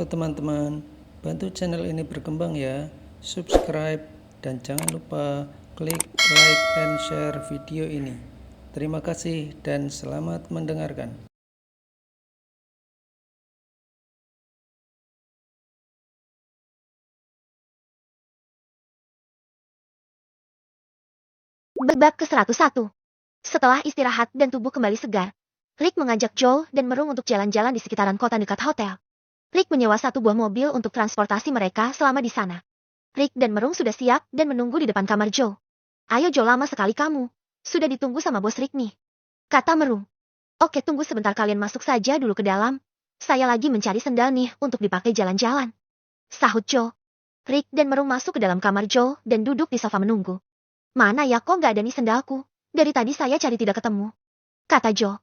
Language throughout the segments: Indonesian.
teman-teman, bantu channel ini berkembang ya, subscribe, dan jangan lupa klik like and share video ini. Terima kasih dan selamat mendengarkan. Bab ke-101. Setelah istirahat dan tubuh kembali segar, Rick mengajak Joel dan Merung untuk jalan-jalan di sekitaran kota dekat hotel. Rick menyewa satu buah mobil untuk transportasi mereka selama di sana. Rick dan Merung sudah siap dan menunggu di depan kamar Joel. "Ayo Joel, lama sekali kamu. Sudah ditunggu sama bos Rick nih," kata Merung. "Oke, tunggu sebentar, kalian masuk saja dulu ke dalam. Saya lagi mencari sendal nih untuk dipakai jalan-jalan," sahut Joel. Rick dan Merung masuk ke dalam kamar Joel dan duduk di sofa menunggu. "Mana ya, kok nggak ada nih sendalku? Dari tadi saya cari tidak ketemu," kata Joel.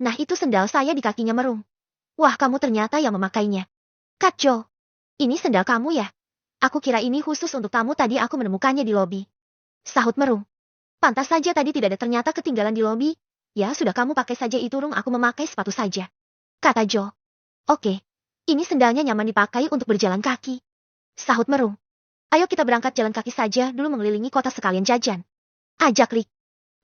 "Nah, itu sendal saya di kakinya Merung." "Wah, kamu ternyata yang memakainya," kata Joel. "Ini sendal kamu ya? Aku kira ini khusus untuk tamu, tadi aku menemukannya di lobi," sahut Merung. "Pantas saja tadi tidak ada, ternyata ketinggalan di lobi. Ya sudah, kamu pakai saja itu, Rung, aku memakai sepatu saja," kata Joel. "Oke, ini sendalnya nyaman dipakai untuk berjalan kaki," sahut Merung. "Ayo kita berangkat jalan kaki saja dulu, mengelilingi kota sekalian jajan," ajak Rick.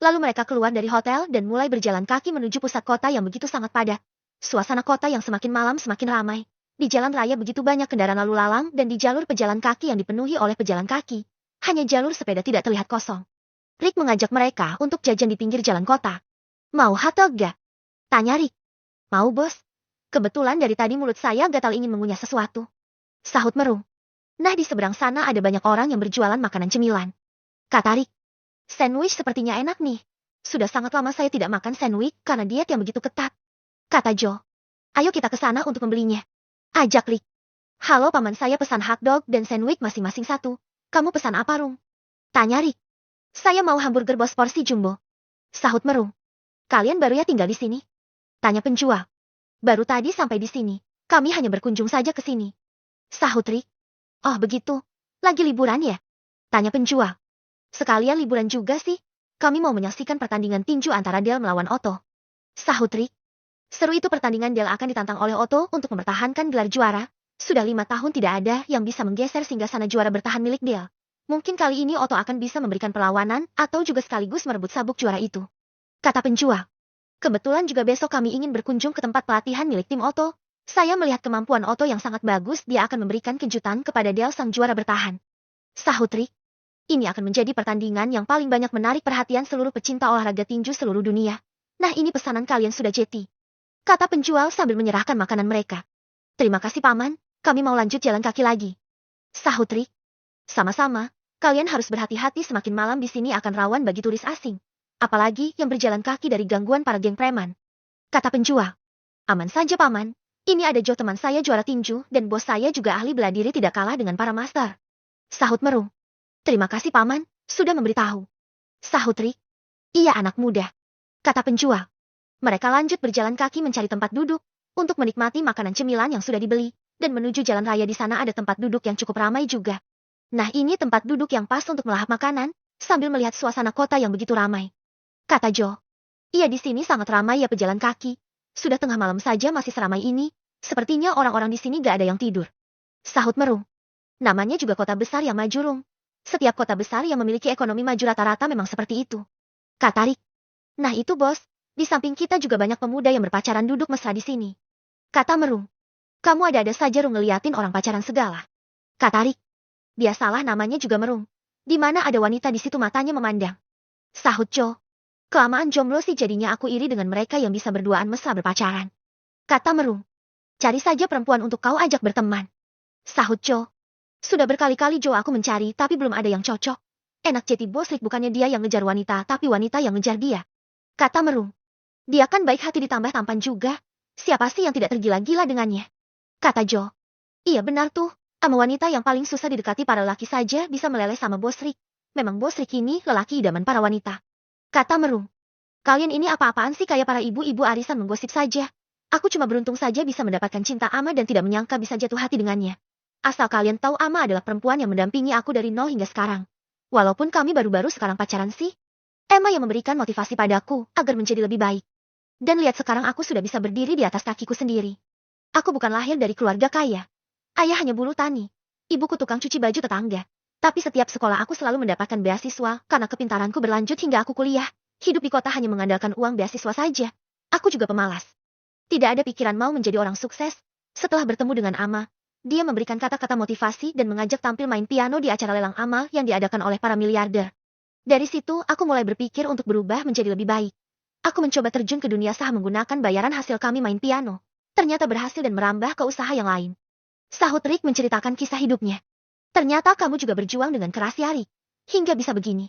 Lalu mereka keluar dari hotel dan mulai berjalan kaki menuju pusat kota yang begitu sangat padat. Suasana kota yang semakin malam semakin ramai. Di jalan raya begitu banyak kendaraan lalu lalang dan di jalur pejalan kaki yang dipenuhi oleh pejalan kaki. Hanya jalur sepeda tidak terlihat kosong. Rick mengajak mereka untuk jajan di pinggir jalan kota. "Mau hotdog gak?" tanya Rick. "Mau, bos. Kebetulan dari tadi mulut saya gatal ingin mengunyah sesuatu," sahut Merung. "Nah, di seberang sana ada banyak orang yang berjualan makanan cemilan," kata Rick. "Sandwich sepertinya enak nih. Sudah sangat lama saya tidak makan sandwich karena diet yang begitu ketat," kata Joel. "Ayo kita ke sana untuk membelinya," ajak Rick. "Halo paman, saya pesan hotdog dan sandwich masing-masing satu. Kamu pesan apa, Rung?" tanya Rick. "Saya mau hamburger bos porsi jumbo," sahut Merung. "Kalian baru ya tinggal di sini?" tanya penjual. "Baru tadi sampai di sini. Kami hanya berkunjung saja ke sini," sahut Rick. "Oh begitu. Lagi liburan ya?" tanya penjual. "Sekalian liburan juga sih. Kami mau menyaksikan pertandingan tinju antara Dale melawan Otto," sahut Rick. "Seru itu pertandingan. Dale akan ditantang oleh Otto untuk mempertahankan gelar juara. Sudah 5 tahun tidak ada yang bisa menggeser singgasana juara bertahan milik Dale. Mungkin kali ini Otto akan bisa memberikan perlawanan atau juga sekaligus merebut sabuk juara itu," kata penjual. "Kebetulan juga besok kami ingin berkunjung ke tempat pelatihan milik tim Otto. Saya melihat kemampuan Otto yang sangat bagus, dia akan memberikan kejutan kepada Dale sang juara bertahan," sahut Rick. "Ini akan menjadi pertandingan yang paling banyak menarik perhatian seluruh pecinta olahraga tinju seluruh dunia. Nah, ini pesanan kalian sudah jadi," kata penjual sambil menyerahkan makanan mereka. "Terima kasih paman, kami mau lanjut jalan kaki lagi," sahut Rick. "Sama-sama, kalian harus berhati-hati, semakin malam di sini akan rawan bagi turis asing. Apalagi yang berjalan kaki dari gangguan para geng preman," kata penjual. "Aman saja paman, ini ada Joe, teman saya juara tinju dan bos saya juga ahli bela diri tidak kalah dengan para master," sahut Merung. "Terima kasih paman, sudah memberitahu," sahut Rick. "Iya anak muda," kata penjual. Mereka lanjut berjalan kaki mencari tempat duduk, untuk menikmati makanan cemilan yang sudah dibeli, dan menuju jalan raya. Di sana ada tempat duduk yang cukup ramai juga. "Nah, ini tempat duduk yang pas untuk melahap makanan, sambil melihat suasana kota yang begitu ramai," kata Joe. "Iya, di sini sangat ramai ya pejalan kaki. Sudah tengah malam saja masih seramai ini, sepertinya orang-orang di sini gak ada yang tidur," sahut Merung. "Namanya juga kota besar yang maju, Rung. Setiap kota besar yang memiliki ekonomi maju rata-rata memang seperti itu," kata Rick. "Nah itu bos, di samping kita juga banyak pemuda yang berpacaran duduk mesra di sini," kata Merung. "Kamu ada-ada saja, Rung, ngeliatin orang pacaran segala," kata Rick. "Biasalah, namanya juga Merung. Di mana ada wanita di situ matanya memandang," sahut Joe. "Kelamaan jomblo sih jadinya aku iri dengan mereka yang bisa berduaan mesra berpacaran," kata Merung. "Cari saja perempuan untuk kau ajak berteman," sahut Joe. "Sudah berkali-kali Joe aku mencari tapi belum ada yang cocok. Enak jadi bos Rick, bukannya dia yang ngejar wanita tapi wanita yang ngejar dia," kata Merung. "Dia kan baik hati ditambah tampan juga. Siapa sih yang tidak tergila-gila dengannya?" kata Joe. "Iya benar tuh, ama wanita yang paling susah didekati para lelaki saja bisa meleleh sama bos Rick. Memang bos Rick ini lelaki idaman para wanita," kata Merung. "Kalian ini apa-apaan sih, kayak para ibu-ibu arisan menggosip saja. Aku cuma beruntung saja bisa mendapatkan cinta Ama dan tidak menyangka bisa jatuh hati dengannya. Asal kalian tahu, Ama adalah perempuan yang mendampingi aku dari nol hingga sekarang. Walaupun kami baru-baru sekarang pacaran sih, Emma yang memberikan motivasi padaku agar menjadi lebih baik. Dan lihat sekarang aku sudah bisa berdiri di atas kakiku sendiri. Aku bukan lahir dari keluarga kaya. Ayah hanya buruh tani. Ibuku tukang cuci baju tetangga. Tapi setiap sekolah aku selalu mendapatkan beasiswa karena kepintaranku berlanjut hingga aku kuliah. Hidup di kota hanya mengandalkan uang beasiswa saja. Aku juga pemalas. Tidak ada pikiran mau menjadi orang sukses. Setelah bertemu dengan Ama, dia memberikan kata-kata motivasi dan mengajak tampil main piano di acara lelang amal yang diadakan oleh para miliarder. Dari situ, aku mulai berpikir untuk berubah menjadi lebih baik. Aku mencoba terjun ke dunia saham menggunakan bayaran hasil kami main piano. Ternyata berhasil dan merambah ke usaha yang lain. Sahut Rick menceritakan kisah hidupnya. Ternyata kamu juga berjuang dengan keras ya, Rick. Hingga bisa begini.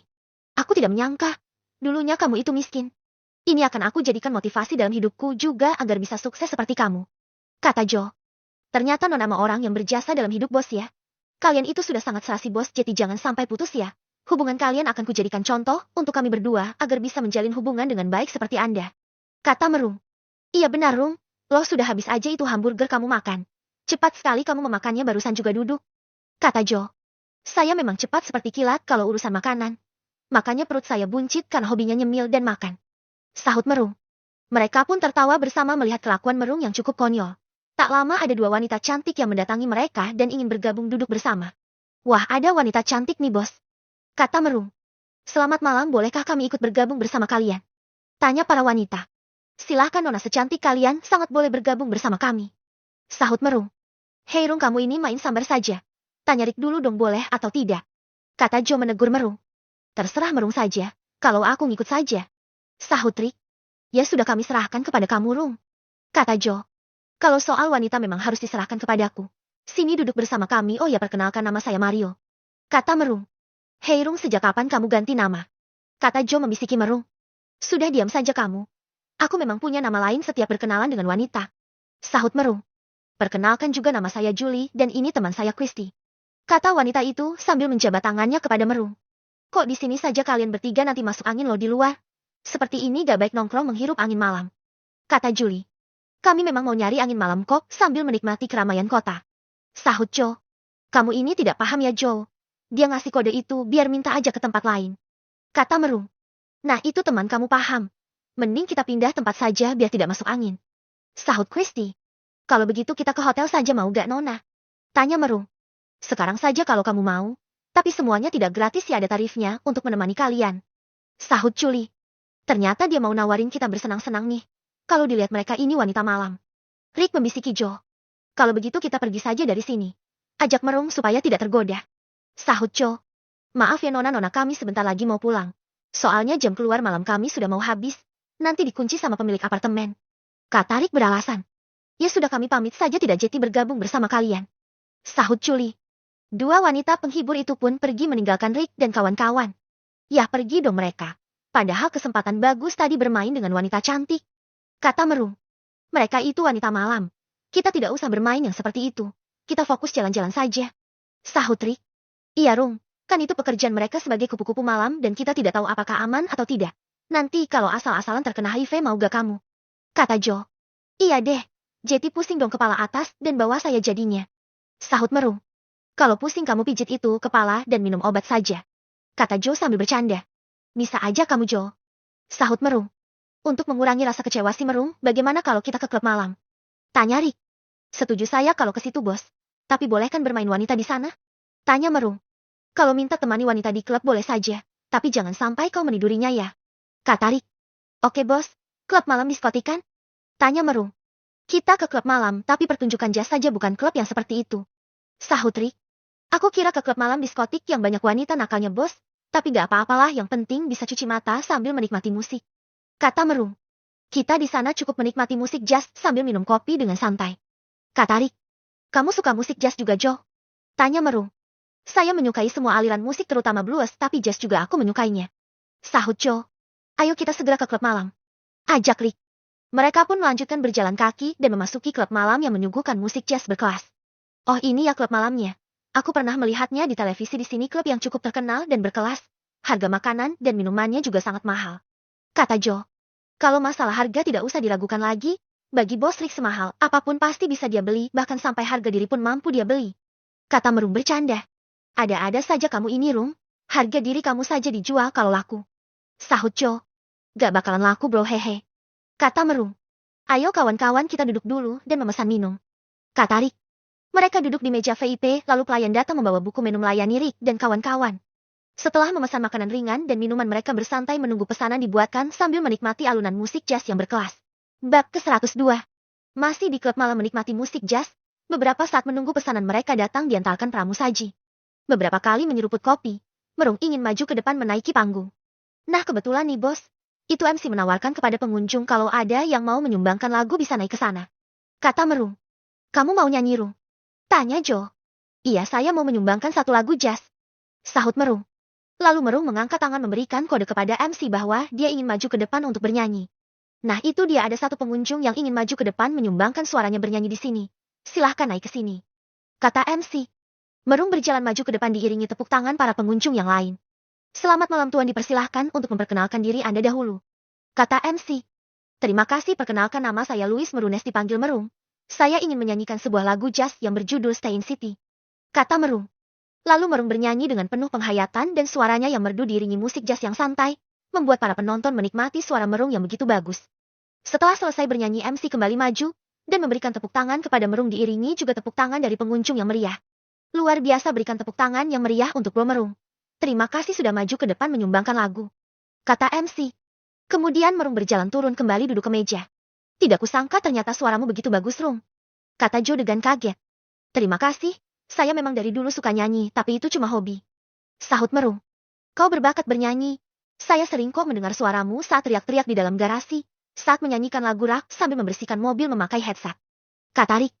Aku tidak menyangka. Dulunya kamu itu miskin. Ini akan aku jadikan motivasi dalam hidupku juga agar bisa sukses seperti kamu. Kata Joe. Ternyata nona sama orang yang berjasa dalam hidup bos ya. Kalian itu sudah sangat serasi bos, jadi jangan sampai putus ya. Hubungan kalian akan kujadikan contoh untuk kami berdua agar bisa menjalin hubungan dengan baik seperti Anda. Kata Merung. Iya benar, Rung. Loh sudah habis aja itu hamburger kamu makan. Cepat sekali kamu memakannya barusan juga duduk. Kata Joe. Saya memang cepat seperti kilat kalau urusan makanan. Makanya perut saya buncit karena hobinya nyemil dan makan. Sahut Merung. Mereka pun tertawa bersama melihat kelakuan Merung yang cukup konyol. Tak lama ada dua wanita cantik yang mendatangi mereka dan ingin bergabung duduk bersama. Wah, ada wanita cantik nih bos. Kata Merung. Selamat malam, bolehkah kami ikut bergabung bersama kalian? Tanya para wanita. Silahkan nona secantik kalian sangat boleh bergabung bersama kami. Sahut Merung. Hei Rung, kamu ini main sambar saja. Tanya Rick dulu dong boleh atau tidak. Kata Joe menegur Merung. Terserah Merung saja, kalau aku ngikut saja. Sahut Rick. Ya sudah kami serahkan kepada kamu Rung. Kata Joe. Kalau soal wanita memang harus diserahkan kepadaku. Sini duduk bersama kami, oh ya perkenalkan nama saya Mario. Kata Merung. Hei Rung, sejak kapan kamu ganti nama? Kata Joe membisiki Merung. Sudah diam saja kamu. Aku memang punya nama lain setiap berkenalan dengan wanita. Sahut Merung. Perkenalkan juga nama saya Julie dan ini teman saya Christy. Kata wanita itu sambil menjabat tangannya kepada Merung. Kok di sini saja kalian bertiga nanti masuk angin loh di luar? Seperti ini gak baik nongkrong menghirup angin malam. Kata Julie. Kami memang mau nyari angin malam kok sambil menikmati keramaian kota. Sahut Joe. Kamu ini tidak paham ya Joe. Dia ngasih kode itu biar minta aja ke tempat lain. Kata Merung. Nah itu teman kamu paham. Mending kita pindah tempat saja biar tidak masuk angin. Sahut Christy. Kalau begitu kita ke hotel saja mau gak Nona? Tanya Merung. Sekarang saja kalau kamu mau. Tapi semuanya tidak gratis ya, ada tarifnya untuk menemani kalian. Sahut Julie. Ternyata dia mau nawarin kita bersenang-senang nih. Kalau dilihat mereka ini wanita malam. Rick membisiki Joe. Kalau begitu kita pergi saja dari sini. Ajak Merung supaya tidak tergoda. Sahut Joe. Maaf ya nona kami sebentar lagi mau pulang. Soalnya jam keluar malam kami sudah mau habis. Nanti dikunci sama pemilik apartemen. Kata Rick beralasan. Ya sudah kami pamit saja tidak jadi bergabung bersama kalian. Sahut Julie. Dua wanita penghibur itu pun pergi meninggalkan Rick dan kawan-kawan. Ya pergi dong mereka. Padahal kesempatan bagus tadi bermain dengan wanita cantik. Kata Merung. Mereka itu wanita malam. Kita tidak usah bermain yang seperti itu. Kita fokus jalan-jalan saja. Sahut Rick. Iya Rung, kan itu pekerjaan mereka sebagai kupu-kupu malam dan kita tidak tahu apakah aman atau tidak. Nanti kalau asal-asalan terkena HIV mau gak kamu? Kata Joe. Iya deh, jadi pusing dong kepala atas dan bawah saya jadinya. Sahut Merung. Kalau pusing kamu pijit itu kepala dan minum obat saja. Kata Joe sambil bercanda. Bisa aja kamu Joe. Sahut Merung. Untuk mengurangi rasa kecewa si Merung, bagaimana kalau kita ke klub malam? Tanya Rick. Setuju saya kalau ke situ bos. Tapi boleh kan bermain wanita di sana? Tanya Merung. Kalau minta temani wanita di klub boleh saja, tapi jangan sampai kau menidurinya ya. Kata Rick. Oke bos, klub malam diskotik kan? Tanya Merung. Kita ke klub malam tapi pertunjukan jazz saja bukan klub yang seperti itu. Sahut Rick. Aku kira ke klub malam diskotik yang banyak wanita nakalnya bos, tapi gak apa-apalah yang penting bisa cuci mata sambil menikmati musik. Kata Merung. Kita di sana cukup menikmati musik jazz sambil minum kopi dengan santai. Kata Rick. Kamu suka musik jazz juga Joe? Tanya Merung. Saya menyukai semua aliran musik terutama blues tapi jazz juga aku menyukainya. Sahut Joe. Ayo kita segera ke klub malam. Ajak Rick. Mereka pun melanjutkan berjalan kaki dan memasuki klub malam yang menyuguhkan musik jazz berkelas. Oh ini ya klub malamnya. Aku pernah melihatnya di televisi di sini klub yang cukup terkenal dan berkelas. Harga makanan dan minumannya juga sangat mahal. Kata Joe. Kalau masalah harga tidak usah diragukan lagi. Bagi bos Rick semahal apapun pasti bisa dia beli bahkan sampai harga diri pun mampu dia beli. Kata Merung bercanda. Ada-ada saja kamu ini Rung. Harga diri kamu saja dijual kalau laku. Sahut Joe. Gak bakalan laku bro hehe. Kata Merung. Ayo kawan-kawan kita duduk dulu dan memesan minum. Kata Rick. Mereka duduk di meja VIP, lalu pelayan datang membawa buku menu melayani Rick dan kawan-kawan. Setelah memesan makanan ringan dan minuman, mereka bersantai menunggu pesanan dibuatkan sambil menikmati alunan musik jazz yang berkelas. Bab ke-102. Masih di klub malam menikmati musik jazz, beberapa saat menunggu pesanan mereka datang diantarkan pramusaji. Beberapa kali menyeruput kopi, Merung ingin maju ke depan menaiki panggung. Nah kebetulan nih bos, itu MC menawarkan kepada pengunjung kalau ada yang mau menyumbangkan lagu bisa naik ke sana. Kata Merung. Kamu mau nyanyi Rung? Tanya Joe. Iya saya mau menyumbangkan satu lagu jazz. Sahut Merung. Lalu Merung mengangkat tangan memberikan kode kepada MC bahwa dia ingin maju ke depan untuk bernyanyi. Nah itu dia, ada satu pengunjung yang ingin maju ke depan menyumbangkan suaranya bernyanyi di sini. Silahkan naik ke sini. Kata MC. Merung berjalan maju ke depan diiringi tepuk tangan para pengunjung yang lain. Selamat malam tuan, dipersilahkan untuk memperkenalkan diri Anda dahulu. Kata MC. Terima kasih, perkenalkan nama saya Louis Merunes, dipanggil Merung. Saya ingin menyanyikan sebuah lagu jazz yang berjudul Stay in City. Kata Merung. Lalu Merung bernyanyi dengan penuh penghayatan dan suaranya yang merdu diiringi musik jazz yang santai, membuat para penonton menikmati suara Merung yang begitu bagus. Setelah selesai bernyanyi, MC kembali maju dan memberikan tepuk tangan kepada Merung, diiringi juga tepuk tangan dari pengunjung yang meriah. Luar biasa, berikan tepuk tangan yang meriah untuk Bro Merung. Terima kasih sudah maju ke depan menyumbangkan lagu. Kata MC. Kemudian Merung berjalan turun kembali duduk ke meja. Tidak kusangka ternyata suaramu begitu bagus Rung. Kata Joe dengan kaget. Terima kasih, saya memang dari dulu suka nyanyi, tapi itu cuma hobi. Sahut Merung. Kau berbakat bernyanyi. Saya sering kok mendengar suaramu saat teriak-teriak di dalam garasi, saat menyanyikan lagu rock sambil membersihkan mobil memakai headset. Kata Rick.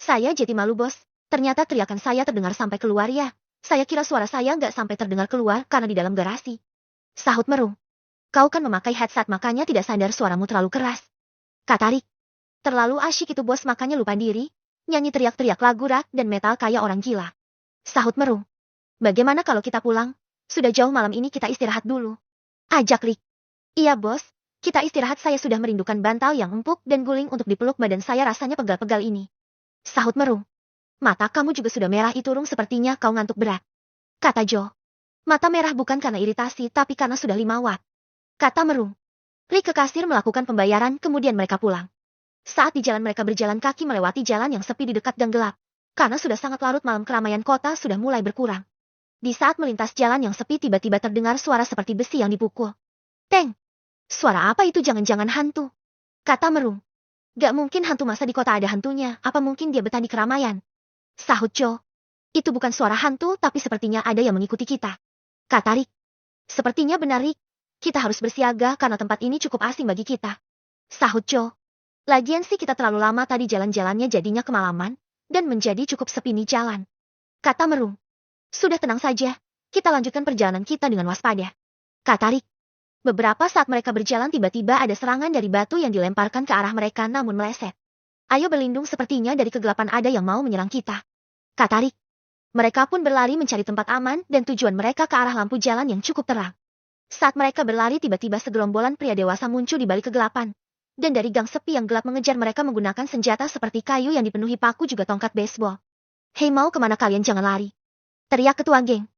Saya jadi malu bos. Ternyata teriakan saya terdengar sampai keluar ya. Saya kira suara saya nggak sampai terdengar keluar karena di dalam garasi. Sahut Merung. Kau kan memakai headset makanya tidak sadar suaramu terlalu keras. Kata Rick. Terlalu asyik itu bos, makanya lupa diri. Nyanyi teriak-teriak lagu rock dan metal kayak orang gila. Sahut Merung. Bagaimana kalau kita pulang? Sudah jauh malam ini, kita istirahat dulu. Ajak Rick. Iya bos, kita istirahat, saya sudah merindukan bantal yang empuk dan guling untuk dipeluk, badan saya rasanya pegal-pegal ini. Sahut Merung. Mata kamu juga sudah merah itu Rung, sepertinya kau ngantuk berat. Kata Joe. Mata merah bukan karena iritasi tapi karena sudah 5 watt. Kata Merung. Rick ke kasir melakukan pembayaran, kemudian mereka pulang. Saat di jalan mereka berjalan kaki melewati jalan yang sepi di dekat gang gelap. Karena sudah sangat larut malam, keramaian kota sudah mulai berkurang. Di saat melintas jalan yang sepi, tiba-tiba terdengar suara seperti besi yang dipukul. Teng! Suara apa itu? Jangan-jangan hantu. Kata Merung. Gak mungkin hantu, masa di kota ada hantunya, apa mungkin dia betah di keramaian? Sahut Joe. Itu bukan suara hantu, tapi sepertinya ada yang mengikuti kita. Kata Rick. Sepertinya benar Rick. Kita harus bersiaga karena tempat ini cukup asing bagi kita. Sahut Joe. Lagian sih kita terlalu lama tadi jalan-jalannya, jadinya kemalaman, dan menjadi cukup sepi nih jalan. Kata Merung. Sudah, tenang saja. Kita lanjutkan perjalanan kita dengan waspada. Kata Rick. Beberapa saat mereka berjalan, tiba-tiba ada serangan dari batu yang dilemparkan ke arah mereka namun meleset. Ayo berlindung, sepertinya dari kegelapan ada yang mau menyerang kita. Kata Rick. Mereka pun berlari mencari tempat aman dan tujuan mereka ke arah lampu jalan yang cukup terang. Saat mereka berlari, tiba-tiba segerombolan pria dewasa muncul di balik kegelapan. Dan dari gang sepi yang gelap mengejar mereka menggunakan senjata seperti kayu yang dipenuhi paku juga tongkat baseball. Hei, mau kemana kalian? Jangan lari. Teriak ketua geng.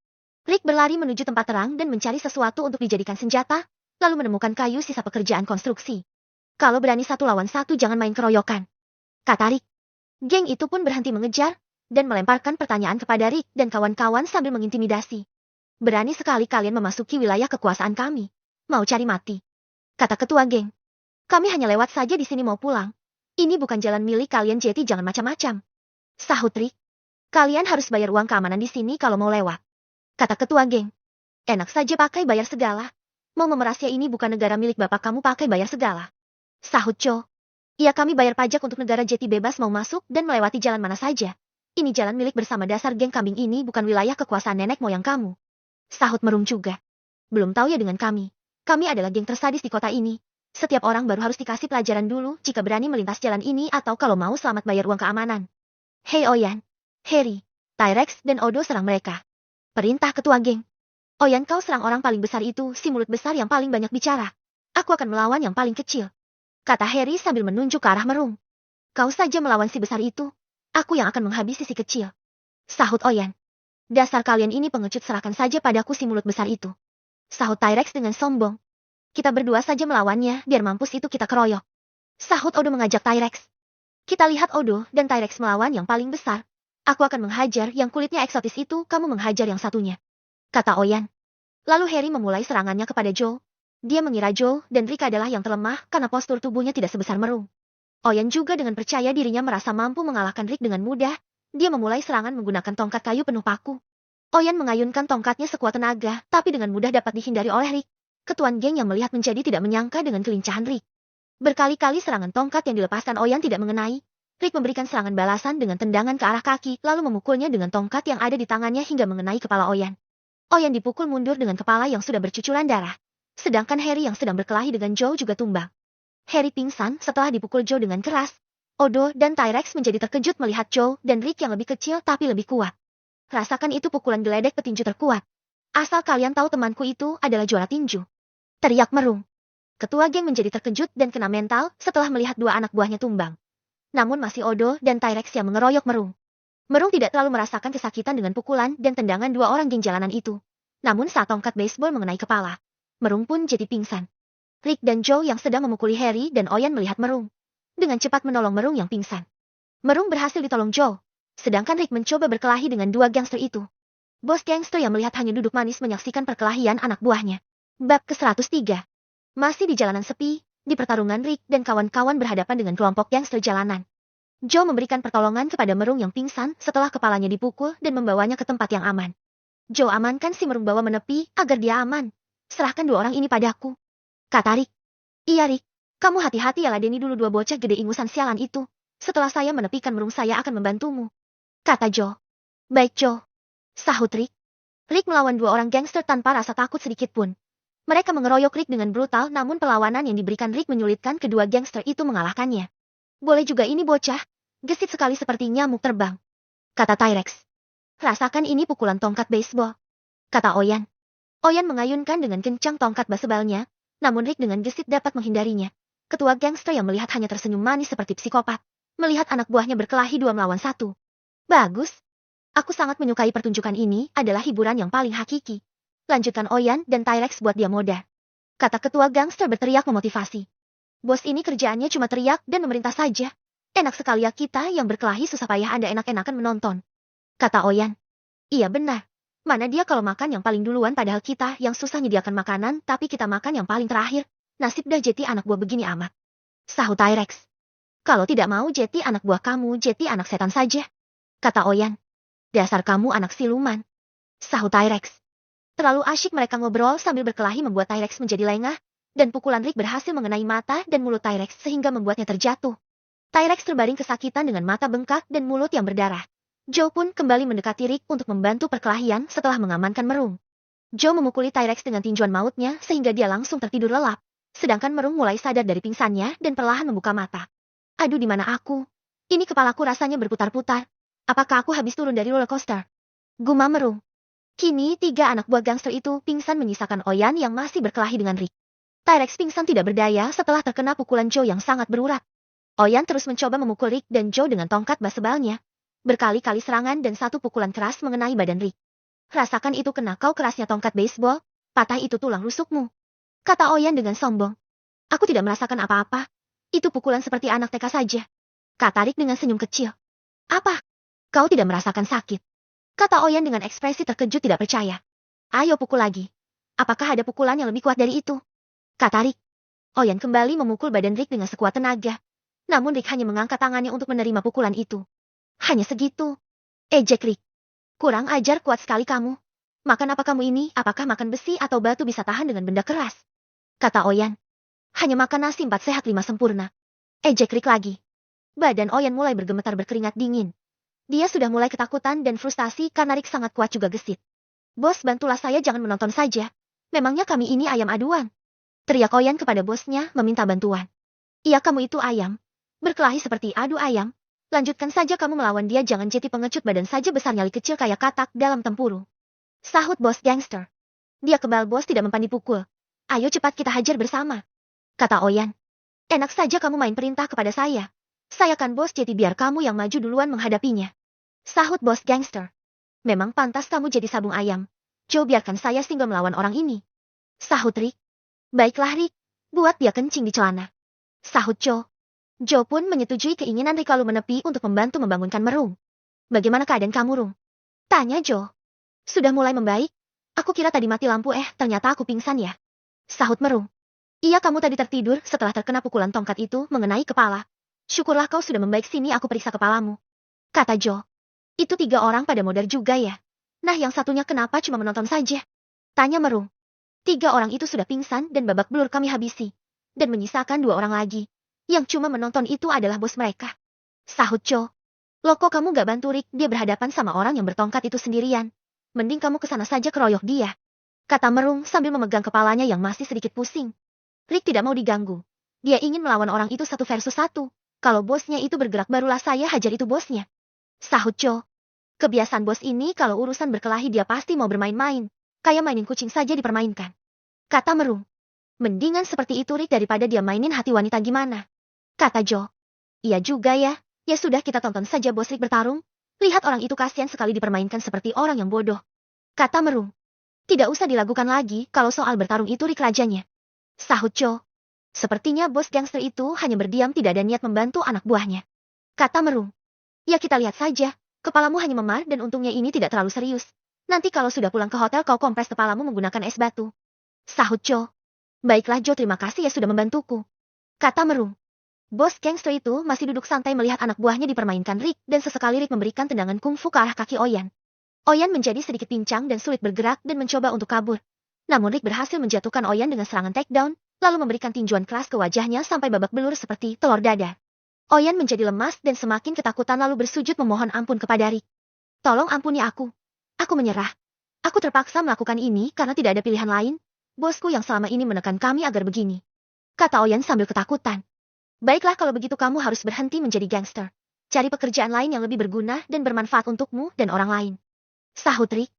Rick berlari menuju tempat terang dan mencari sesuatu untuk dijadikan senjata, lalu menemukan kayu sisa pekerjaan konstruksi. Kalau berani 1 lawan 1 jangan main keroyokan. Kata Rick. Geng itu pun berhenti mengejar, dan melemparkan pertanyaan kepada Rick dan kawan-kawan sambil mengintimidasi. Berani sekali kalian memasuki wilayah kekuasaan kami. Mau cari mati. Kata ketua geng. Kami hanya lewat saja di sini mau pulang. Ini bukan jalan milik kalian, jadi jangan macam-macam. Sahut Rick. Kalian harus bayar uang keamanan di sini kalau mau lewat. Kata ketua geng. Enak saja pakai bayar segala. Mau memerahasia, ini bukan negara milik bapak kamu pakai bayar segala. Sahut Joe. Iya, kami bayar pajak untuk negara, jadi bebas mau masuk dan melewati jalan mana saja. Ini jalan milik bersama, dasar geng kambing, ini bukan wilayah kekuasaan nenek moyang kamu. Sahut Merung juga. Belum tahu ya dengan kami. Kami adalah geng tersadis di kota ini. Setiap orang baru harus dikasih pelajaran dulu jika berani melintas jalan ini, atau kalau mau selamat bayar uang keamanan. Hei Oyan, Harry, T-Rex dan Odo, serang mereka. Perintah ketua geng. Oyan, kau serang orang paling besar itu, si mulut besar yang paling banyak bicara. Aku akan melawan yang paling kecil. Kata Harry sambil menunjuk ke arah Merung. Kau saja melawan si besar itu. Aku yang akan menghabisi si kecil. Sahut Oyan. Dasar kalian ini pengecut, serahkan saja padaku si mulut besar itu. Sahut T-Rex dengan sombong. Kita berdua saja melawannya, biar mampus itu kita keroyok. Sahut Odo mengajak T-Rex. Kita lihat Odo dan T-Rex melawan yang paling besar. Aku akan menghajar yang kulitnya eksotis itu, kamu menghajar yang satunya. Kata Oyan. Lalu Harry memulai serangannya kepada Joe. Dia mengira Joe dan Rick adalah yang terlemah karena postur tubuhnya tidak sebesar Merung. Oyan juga dengan percaya dirinya merasa mampu mengalahkan Rick dengan mudah. Dia memulai serangan menggunakan tongkat kayu penuh paku. Oyan mengayunkan tongkatnya sekuat tenaga, tapi dengan mudah dapat dihindari oleh Rick. Ketuan geng yang melihat menjadi tidak menyangka dengan kelincahan Rick. Berkali-kali serangan tongkat yang dilepaskan Oyan tidak mengenai. Rick memberikan serangan balasan dengan tendangan ke arah kaki, lalu memukulnya dengan tongkat yang ada di tangannya hingga mengenai kepala Oyan. Oyan dipukul mundur dengan kepala yang sudah bercucuran darah. Sedangkan Harry yang sedang berkelahi dengan Joe juga tumbang. Harry pingsan setelah dipukul Joe dengan keras. Odo dan Tyrex menjadi terkejut melihat Joe dan Rick yang lebih kecil tapi lebih kuat. Rasakan itu pukulan geledek petinju terkuat. Asal kalian tahu temanku itu adalah juara tinju. Teriak Merung. Ketua geng menjadi terkejut dan kena mental setelah melihat dua anak buahnya tumbang. Namun masih Odo dan Tyrex yang mengeroyok Merung. Merung tidak terlalu merasakan kesakitan dengan pukulan dan tendangan dua orang geng jalanan itu. Namun saat tongkat baseball mengenai kepala, Merung pun jadi pingsan. Rick dan Joe yang sedang memukuli Harry dan Oyan melihat Merung. Dengan cepat menolong Merung yang pingsan. Merung berhasil ditolong Joe. Sedangkan Rick mencoba berkelahi dengan dua gangster itu. Bos gangster yang melihat hanya duduk manis menyaksikan perkelahian anak buahnya. Bab ke-103. Masih di jalanan sepi, di pertarungan Rick dan kawan-kawan berhadapan dengan kelompok gangster jalanan. Joe memberikan pertolongan kepada Merung yang pingsan setelah kepalanya dipukul dan membawanya ke tempat yang aman. Joe amankan si Merung bawa menepi agar dia aman. Serahkan dua orang ini padaku. Kata Rick. Iya Rick, kamu hati-hati ya ladeni dulu dua bocah gede ingusan sialan itu. Setelah saya menepikan Merung saya akan membantumu. Kata Joe. Baik Joe. Sahut Rick. Rick melawan dua orang gangster tanpa rasa takut sedikit pun. Mereka mengeroyok Rick dengan brutal namun perlawanan yang diberikan Rick menyulitkan kedua gangster itu mengalahkannya. Boleh juga ini bocah. Gesit sekali seperti nyamuk terbang. Kata Tyrex. Rasakan ini pukulan tongkat baseball. Kata Oyan. Oyan mengayunkan dengan kencang tongkat basebalnya, namun Rick dengan gesit dapat menghindarinya. Ketua gangster yang melihat hanya tersenyum manis seperti psikopat. Melihat anak buahnya berkelahi 2 melawan 1. Bagus. Aku sangat menyukai pertunjukan ini, adalah hiburan yang paling hakiki. Lanjutkan Oyan dan Tyrex buat dia moda. Kata ketua gangster berteriak memotivasi. Bos ini kerjaannya cuma teriak dan memerintah saja. Enak sekali ya kita yang berkelahi susah payah Anda enak-enakan menonton. Kata Oyan. Iya benar. Mana dia kalau makan yang paling duluan padahal kita yang susah nyediakan makanan tapi kita makan yang paling terakhir. Nasib dah Jetty anak buah begini amat. Sahut Tyrex. Kalau tidak mau Jetty anak buah kamu, Jetty anak setan saja. Kata Oyan. Dasar kamu anak siluman. Sahut Tyrex. Terlalu asyik mereka ngobrol sambil berkelahi membuat Tyrex menjadi lengah, dan pukulan Rick berhasil mengenai mata dan mulut Tyrex sehingga membuatnya terjatuh. Tyrex terbaring kesakitan dengan mata bengkak dan mulut yang berdarah. Joe pun kembali mendekati Rick untuk membantu perkelahian setelah mengamankan Merung. Joe memukuli Tyrex dengan tinjuan mautnya sehingga dia langsung tertidur lelap, sedangkan Merung mulai sadar dari pingsannya dan perlahan membuka mata. Aduh di mana aku? Ini kepalaku rasanya berputar-putar. Apakah aku habis turun dari roller coaster? Gumam Merung. Kini 3 anak buah gangster itu pingsan menyisakan Oyan yang masih berkelahi dengan Rick. Tyrex pingsan tidak berdaya setelah terkena pukulan Joe yang sangat berurat. Oyan terus mencoba memukul Rick dan Joe dengan tongkat basebalnya. Berkali-kali serangan dan satu pukulan keras mengenai badan Rick. Rasakan itu kena kau kerasnya tongkat baseball, patah itu tulang rusukmu. Kata Oyan dengan sombong. Aku tidak merasakan apa-apa. Itu pukulan seperti anak TK saja. Kata Rick dengan senyum kecil. Apa? Kau tidak merasakan sakit? Kata Oyan dengan ekspresi terkejut tidak percaya. Ayo pukul lagi. Apakah ada pukulan yang lebih kuat dari itu? Kata Rick. Oyan kembali memukul badan Rick dengan sekuat tenaga. Namun Rick hanya mengangkat tangannya untuk menerima pukulan itu. Hanya segitu. Ejek Rick. Kurang ajar kuat sekali kamu. Makan apa kamu ini? Apakah makan besi atau batu bisa tahan dengan benda keras? Kata Oyan. Hanya makan nasi 4 sehat 5 sempurna. Ejek Rick lagi. Badan Oyan mulai bergemetar berkeringat dingin. Dia sudah mulai ketakutan dan frustasi karena Rick sangat kuat juga gesit. Bos bantulah saya jangan menonton saja. Memangnya kami ini ayam aduan? Teriak Oyan kepada bosnya meminta bantuan. Iya kamu itu ayam. Berkelahi seperti adu ayam. Lanjutkan saja kamu melawan dia jangan Jetty pengecut badan saja besar nyali kecil kayak katak dalam tempuru. Sahut bos gangster. Dia kebal bos tidak mempan dipukul. Ayo cepat kita hajar bersama. Kata Oyan. Enak saja kamu main perintah kepada saya. Saya kan bos Jetty biar kamu yang maju duluan menghadapinya. Sahut bos gangster. Memang pantas kamu jadi sabung ayam. Joe biarkan saya single melawan orang ini. Sahut Rick. Baiklah Rick. Buat dia kencing di celana. Sahut Joe. Joe pun menyetujui keinginan Rick lalu menepi untuk membantu membangunkan Merung. Bagaimana keadaan kamu, Rung? Tanya Joe. Sudah mulai membaik? Aku kira tadi mati lampu ternyata aku pingsan ya. Sahut Merung. Iya, kamu tadi tertidur setelah terkena pukulan tongkat itu mengenai kepala. Syukurlah kau sudah membaik, sini aku periksa kepalamu. Kata Joe. Itu 3 orang pada modar juga ya? Nah, yang satunya kenapa cuma menonton saja? Tanya Merung. 3 orang itu sudah pingsan dan babak belur kami habisi. Dan menyisakan 2 orang lagi. Yang cuma menonton itu adalah bos mereka. Sahut Joe. Loh, kok kamu gak bantu Rick? Dia berhadapan sama orang yang bertongkat itu sendirian. Mending kamu kesana saja keroyok dia. Kata Merung sambil memegang kepalanya yang masih sedikit pusing. Rick tidak mau diganggu. Dia ingin melawan orang itu 1 versus 1. Kalau bosnya itu bergerak barulah saya hajar itu bosnya. Sahut Joe. Kebiasaan bos ini kalau urusan berkelahi dia pasti mau bermain-main. Kayak mainin kucing saja dipermainkan. Kata Merung. Mendingan seperti itu Rick daripada dia mainin hati wanita gimana. Kata Joe. Iya juga ya. Ya sudah, kita tonton saja bos Rick bertarung. Lihat orang itu kasihan sekali dipermainkan seperti orang yang bodoh. Kata Merung. Tidak usah dilakukan lagi kalau soal bertarung itu Rick rajanya. Sahut Joe. Sepertinya bos gangster itu hanya berdiam, tidak ada niat membantu anak buahnya. Kata Merung. Ya kita lihat saja. Kepalamu hanya memar dan untungnya ini tidak terlalu serius. Nanti kalau sudah pulang ke hotel kau kompres kepalamu menggunakan es batu. Sahut Joe. Baiklah Joe, terima kasih ya sudah membantuku. Kata Merung. Bos gangster itu masih duduk santai melihat anak buahnya dipermainkan Rick dan sesekali Rick memberikan tendangan kungfu ke arah kaki Oyan. Oyan menjadi sedikit pincang dan sulit bergerak dan mencoba untuk kabur. Namun Rick berhasil menjatuhkan Oyan dengan serangan takedown, lalu memberikan tinjuan keras ke wajahnya sampai babak belur seperti telur dadar. Oyan menjadi lemas dan semakin ketakutan lalu bersujud memohon ampun kepada Rick. Tolong ampuni aku. Aku menyerah. Aku terpaksa melakukan ini karena tidak ada pilihan lain. Bosku yang selama ini menekan kami agar begini. Kata Oyan sambil ketakutan. Baiklah kalau begitu kamu harus berhenti menjadi gangster. Cari pekerjaan lain yang lebih berguna dan bermanfaat untukmu dan orang lain. Sahut Rick.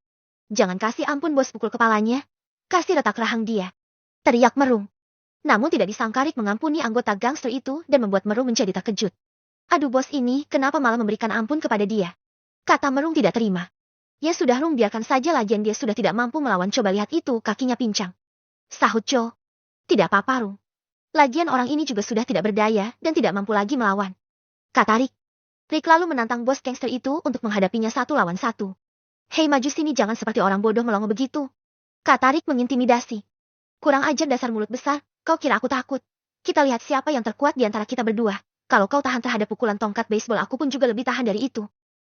Jangan kasih ampun bos, pukul kepalanya. Kasih retak rahang dia. Teriak Merung. Namun tidak disangka Rick mengampuni anggota gangster itu dan membuat Merung menjadi terkejut. Aduh bos ini kenapa malah memberikan ampun kepada dia? Kata Merung tidak terima. Ya sudah Rung, biarkan saja, lagian dia sudah tidak mampu melawan, coba lihat itu kakinya pincang. Sahut Joe. Tidak apa-apa Rung. Lagian orang ini juga sudah tidak berdaya dan tidak mampu lagi melawan. Kata Rick. Rick lalu menantang bos gangster itu untuk menghadapinya 1 lawan 1. Hei, maju sini, jangan seperti orang bodoh melongo begitu. Kata Rick mengintimidasi. Kurang ajar, dasar mulut besar, kau kira aku takut? Kita lihat siapa yang terkuat di antara kita berdua. Kalau kau tahan terhadap pukulan tongkat baseball, aku pun juga lebih tahan dari itu.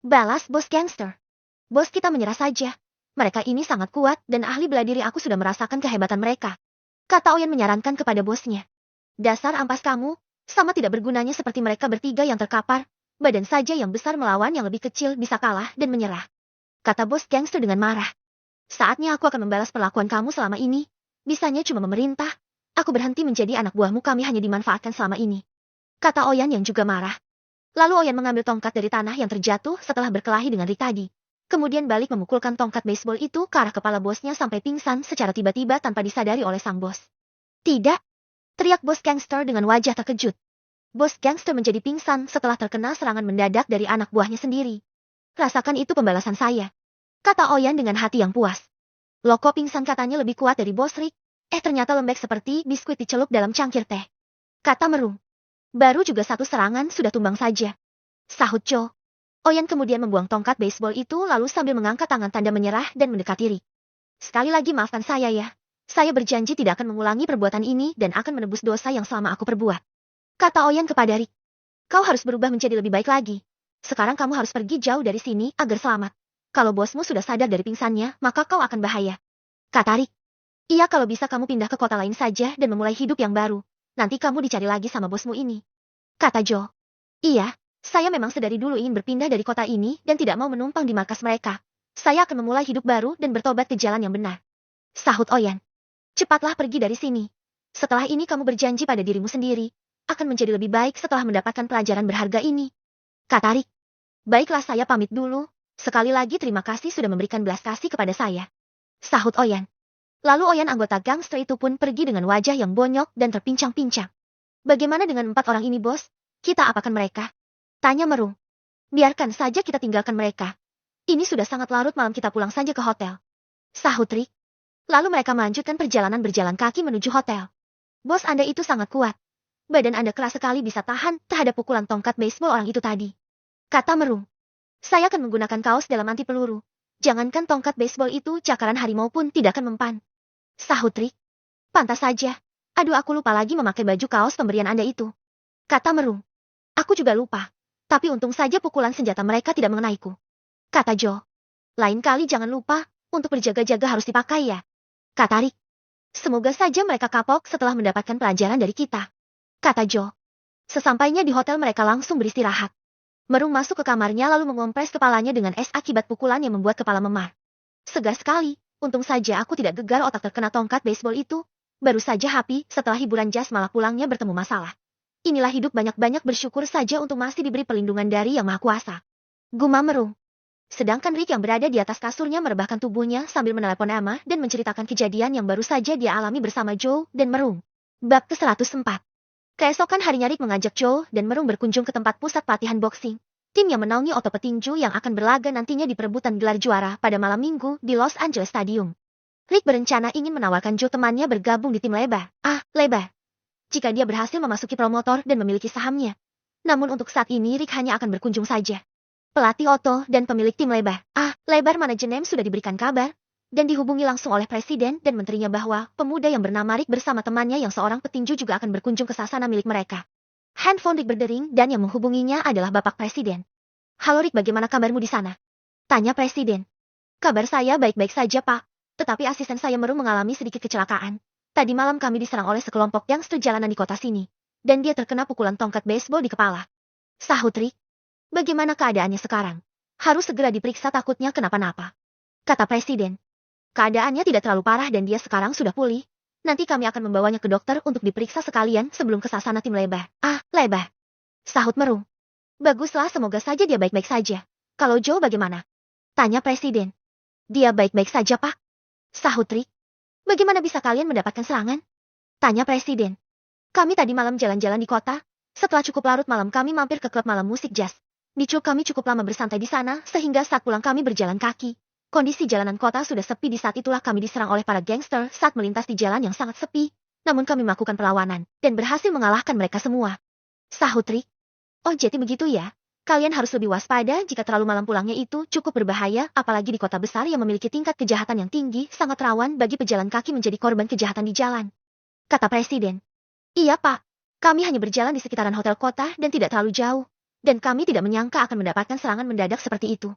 Balas bos gangster. Bos kita menyerah saja. Mereka ini sangat kuat dan ahli bela diri, aku sudah merasakan kehebatan mereka. Kata Oyan menyarankan kepada bosnya. Dasar ampas kamu, sama tidak bergunanya seperti mereka bertiga yang terkapar. Badan saja yang besar melawan yang lebih kecil bisa kalah dan menyerah. Kata bos gangster dengan marah. Saatnya aku akan membalas perlakuan kamu selama ini. Bisanya cuma memerintah. Aku berhenti menjadi anak buahmu, kami hanya dimanfaatkan selama ini. Kata Oyan yang juga marah. Lalu Oyan mengambil tongkat dari tanah yang terjatuh setelah berkelahi dengan Rick tadi. Kemudian balik memukulkan tongkat baseball itu ke arah kepala bosnya sampai pingsan secara tiba-tiba tanpa disadari oleh sang bos. Tidak! Teriak bos gangster dengan wajah terkejut. Bos gangster menjadi pingsan setelah terkena serangan mendadak dari anak buahnya sendiri. Rasakan itu pembalasan saya. Kata Oyan dengan hati yang puas. Loh, kok pingsan katanya lebih kuat dari bos Rick? Ternyata lembek seperti biskuit dicelup dalam cangkir teh. Kata Merung. Baru juga 1 serangan sudah tumbang saja. Sahut Joe. Oyan kemudian membuang tongkat baseball itu lalu sambil mengangkat tangan tanda menyerah dan mendekati Rick. Sekali lagi maafkan saya ya. Saya berjanji tidak akan mengulangi perbuatan ini dan akan menebus dosa yang selama aku perbuat. Kata Oyan kepada Rick. Kau harus berubah menjadi lebih baik lagi. Sekarang kamu harus pergi jauh dari sini agar selamat. Kalau bosmu sudah sadar dari pingsannya, maka kau akan bahaya. Kata Rick. Iya, kalau bisa kamu pindah ke kota lain saja dan memulai hidup yang baru. Nanti kamu dicari lagi sama bosmu ini. Kata Joe. Iya, saya memang sedari dulu ingin berpindah dari kota ini dan tidak mau menumpang di markas mereka. Saya akan memulai hidup baru dan bertobat ke jalan yang benar. Sahut Oyan. Cepatlah pergi dari sini. Setelah ini kamu berjanji pada dirimu sendiri, akan menjadi lebih baik setelah mendapatkan pelajaran berharga ini. Kata Rick. Baiklah, saya pamit dulu. Sekali lagi terima kasih sudah memberikan belas kasih kepada saya. Sahut Oyan. Lalu Oyan anggota gangster itu pun pergi dengan wajah yang bonyok dan terpincang-pincang. Bagaimana dengan 4 orang ini bos? Kita apakan mereka? Tanya Merung. Biarkan saja kita tinggalkan mereka. Ini sudah sangat larut malam, kita pulang saja ke hotel. Sahut Rick. Lalu mereka melanjutkan perjalanan berjalan kaki menuju hotel. Bos Anda itu sangat kuat. Badan Anda keras sekali, bisa tahan terhadap pukulan tongkat baseball orang itu tadi. Kata Merung. Saya akan menggunakan kaos dalam anti peluru. Jangankan tongkat baseball itu, cakaran harimau pun tidak akan mempan. Sahut Rick. Pantas saja. Aduh, aku lupa lagi memakai baju kaos pemberian Anda itu. Kata Merung. Aku juga lupa. Tapi untung saja pukulan senjata mereka tidak mengenaiku. Kata Joe. Lain kali jangan lupa, untuk berjaga-jaga harus dipakai ya. Kata Rick. Semoga saja mereka kapok setelah mendapatkan pelajaran dari kita. Kata Joe. Sesampainya di hotel mereka langsung beristirahat. Merung masuk ke kamarnya lalu mengompres kepalanya dengan es akibat pukulan yang membuat kepala memar. Segar sekali, untung saja aku tidak gegar otak terkena tongkat baseball itu. Baru saja happy setelah hiburan jazz malah pulangnya bertemu masalah. Inilah hidup banyak-banyak bersyukur saja untuk masih diberi perlindungan dari Yang Maha Kuasa. Gumam Merung. Sedangkan Rick yang berada di atas kasurnya merebahkan tubuhnya sambil menelepon Emma dan menceritakan kejadian yang baru saja dia alami bersama Joe dan Merung. Bab ke-104. Keesokan harinya Rick mengajak Joe dan Merung berkunjung ke tempat pusat pelatihan boxing. Tim yang menaungi Oto Petinju yang akan berlaga nantinya di perebutan gelar juara pada malam minggu di Los Angeles Stadium. Rick berencana ingin menawarkan Joe temannya bergabung di tim Lebar. Lebar. Jika dia berhasil memasuki promotor dan memiliki sahamnya. Namun untuk saat ini Rick hanya akan berkunjung saja. Pelatih Otto dan pemilik tim Lebar. Lebar manajemen sudah diberikan kabar. Dan dihubungi langsung oleh presiden dan menterinya bahwa pemuda yang bernama Rick bersama temannya yang seorang petinju juga akan berkunjung ke sasana milik mereka. Handphone Rick berdering dan yang menghubunginya adalah Bapak Presiden. Halo Rick, bagaimana kabarmu di sana? Tanya presiden. Kabar saya baik-baik saja Pak. Tetapi asisten saya Merung mengalami sedikit kecelakaan. Tadi malam kami diserang oleh sekelompok gangster jalanan di kota sini. Dan dia terkena pukulan tongkat baseball di kepala. Sahut Rick. Bagaimana keadaannya sekarang? Harus segera diperiksa takutnya kenapa-napa. Kata presiden. Keadaannya tidak terlalu parah dan dia sekarang sudah pulih. Nanti kami akan membawanya ke dokter untuk diperiksa sekalian sebelum ke sasana tim Lebar. Lebar. Sahut Merung. Baguslah, semoga saja dia baik-baik saja. Kalau Joe bagaimana? Tanya presiden. Dia baik-baik saja Pak. Sahut Rick. Bagaimana bisa kalian mendapatkan serangan? Tanya presiden. Kami tadi malam jalan-jalan di kota. Setelah cukup larut malam kami mampir ke klub malam musik jazz. Di klub kami cukup lama bersantai di sana sehingga saat pulang kami berjalan kaki. Kondisi jalanan kota sudah sepi, di saat itulah kami diserang oleh para gangster saat melintas di jalan yang sangat sepi. Namun kami melakukan perlawanan dan berhasil mengalahkan mereka semua. Sahut Rick. Oh jadi begitu ya. Kalian harus lebih waspada jika terlalu malam, pulangnya itu cukup berbahaya, apalagi di kota besar yang memiliki tingkat kejahatan yang tinggi, sangat rawan bagi pejalan kaki menjadi korban kejahatan di jalan. Kata presiden. Iya Pak, kami hanya berjalan di sekitaran hotel kota dan tidak terlalu jauh. Dan kami tidak menyangka akan mendapatkan serangan mendadak seperti itu.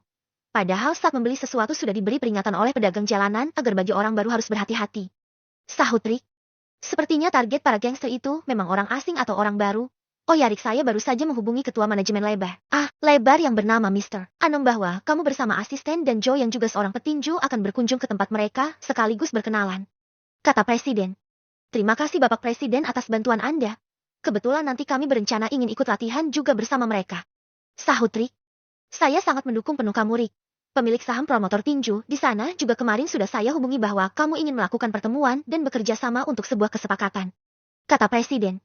Padahal saat membeli sesuatu sudah diberi peringatan oleh pedagang jalanan agar bagi orang baru harus berhati-hati. Sahut Rick. Sepertinya target para gangster itu memang orang asing atau orang baru. Oh ya Rick, saya baru saja menghubungi ketua manajemen Lebar. Lebar yang bernama Mr. Anom bahwa kamu bersama asisten dan Joe yang juga seorang petinju akan berkunjung ke tempat mereka sekaligus berkenalan. Kata presiden. Terima kasih Bapak Presiden atas bantuan Anda. Kebetulan nanti kami berencana ingin ikut latihan juga bersama mereka. Sahut Rick. Saya sangat mendukung penuh kamu Rick. Pemilik saham promotor tinju di sana juga kemarin sudah saya hubungi bahwa kamu ingin melakukan pertemuan dan bekerja sama untuk sebuah kesepakatan. Kata presiden.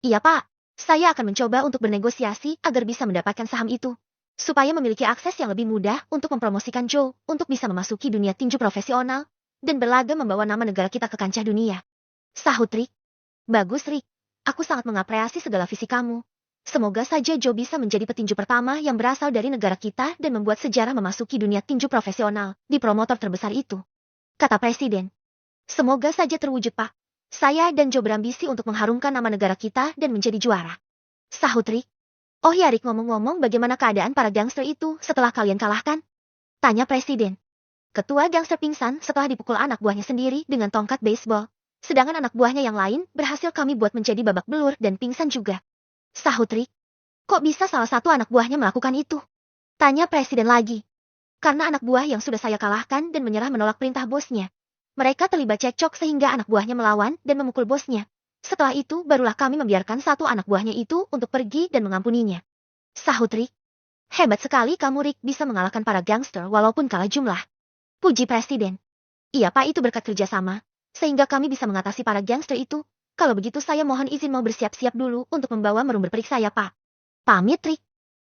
Iya Pak. Saya akan mencoba untuk bernegosiasi agar bisa mendapatkan saham itu. Supaya memiliki akses yang lebih mudah untuk mempromosikan Joe, untuk bisa memasuki dunia tinju profesional, dan berlaga membawa nama negara kita ke kancah dunia. Sahut Rick. Bagus Rick. Aku sangat mengapresiasi segala visi kamu. Semoga saja Joe bisa menjadi petinju pertama yang berasal dari negara kita dan membuat sejarah memasuki dunia tinju profesional di promotor terbesar itu. Kata presiden. Semoga saja terwujud Pak. Saya dan Joe berambisi untuk mengharumkan nama negara kita dan menjadi juara. Sahut Rick. Oh ya Rick, ngomong-ngomong bagaimana keadaan para gangster itu setelah kalian kalahkan? Tanya presiden. Ketua gangster pingsan setelah dipukul anak buahnya sendiri dengan tongkat baseball. Sedangkan anak buahnya yang lain berhasil kami buat menjadi babak belur dan pingsan juga. Sahut Rick. Kok bisa salah satu anak buahnya melakukan itu? Tanya presiden lagi. Karena anak buah yang sudah saya kalahkan dan menyerah menolak perintah bosnya. Mereka terlibat cekcok sehingga anak buahnya melawan dan memukul bosnya. Setelah itu barulah kami membiarkan satu anak buahnya itu untuk pergi dan mengampuninya. Sahut Rick. Hebat sekali kamu Rick, bisa mengalahkan para gangster walaupun kalah jumlah. Puji presiden. Iya Pak, itu berkat kerjasama. Sehingga kami bisa mengatasi para gangster itu. Kalau begitu saya mohon izin mau bersiap-siap dulu untuk membawa Merung berperiksa ya Pak. Pamit Rick.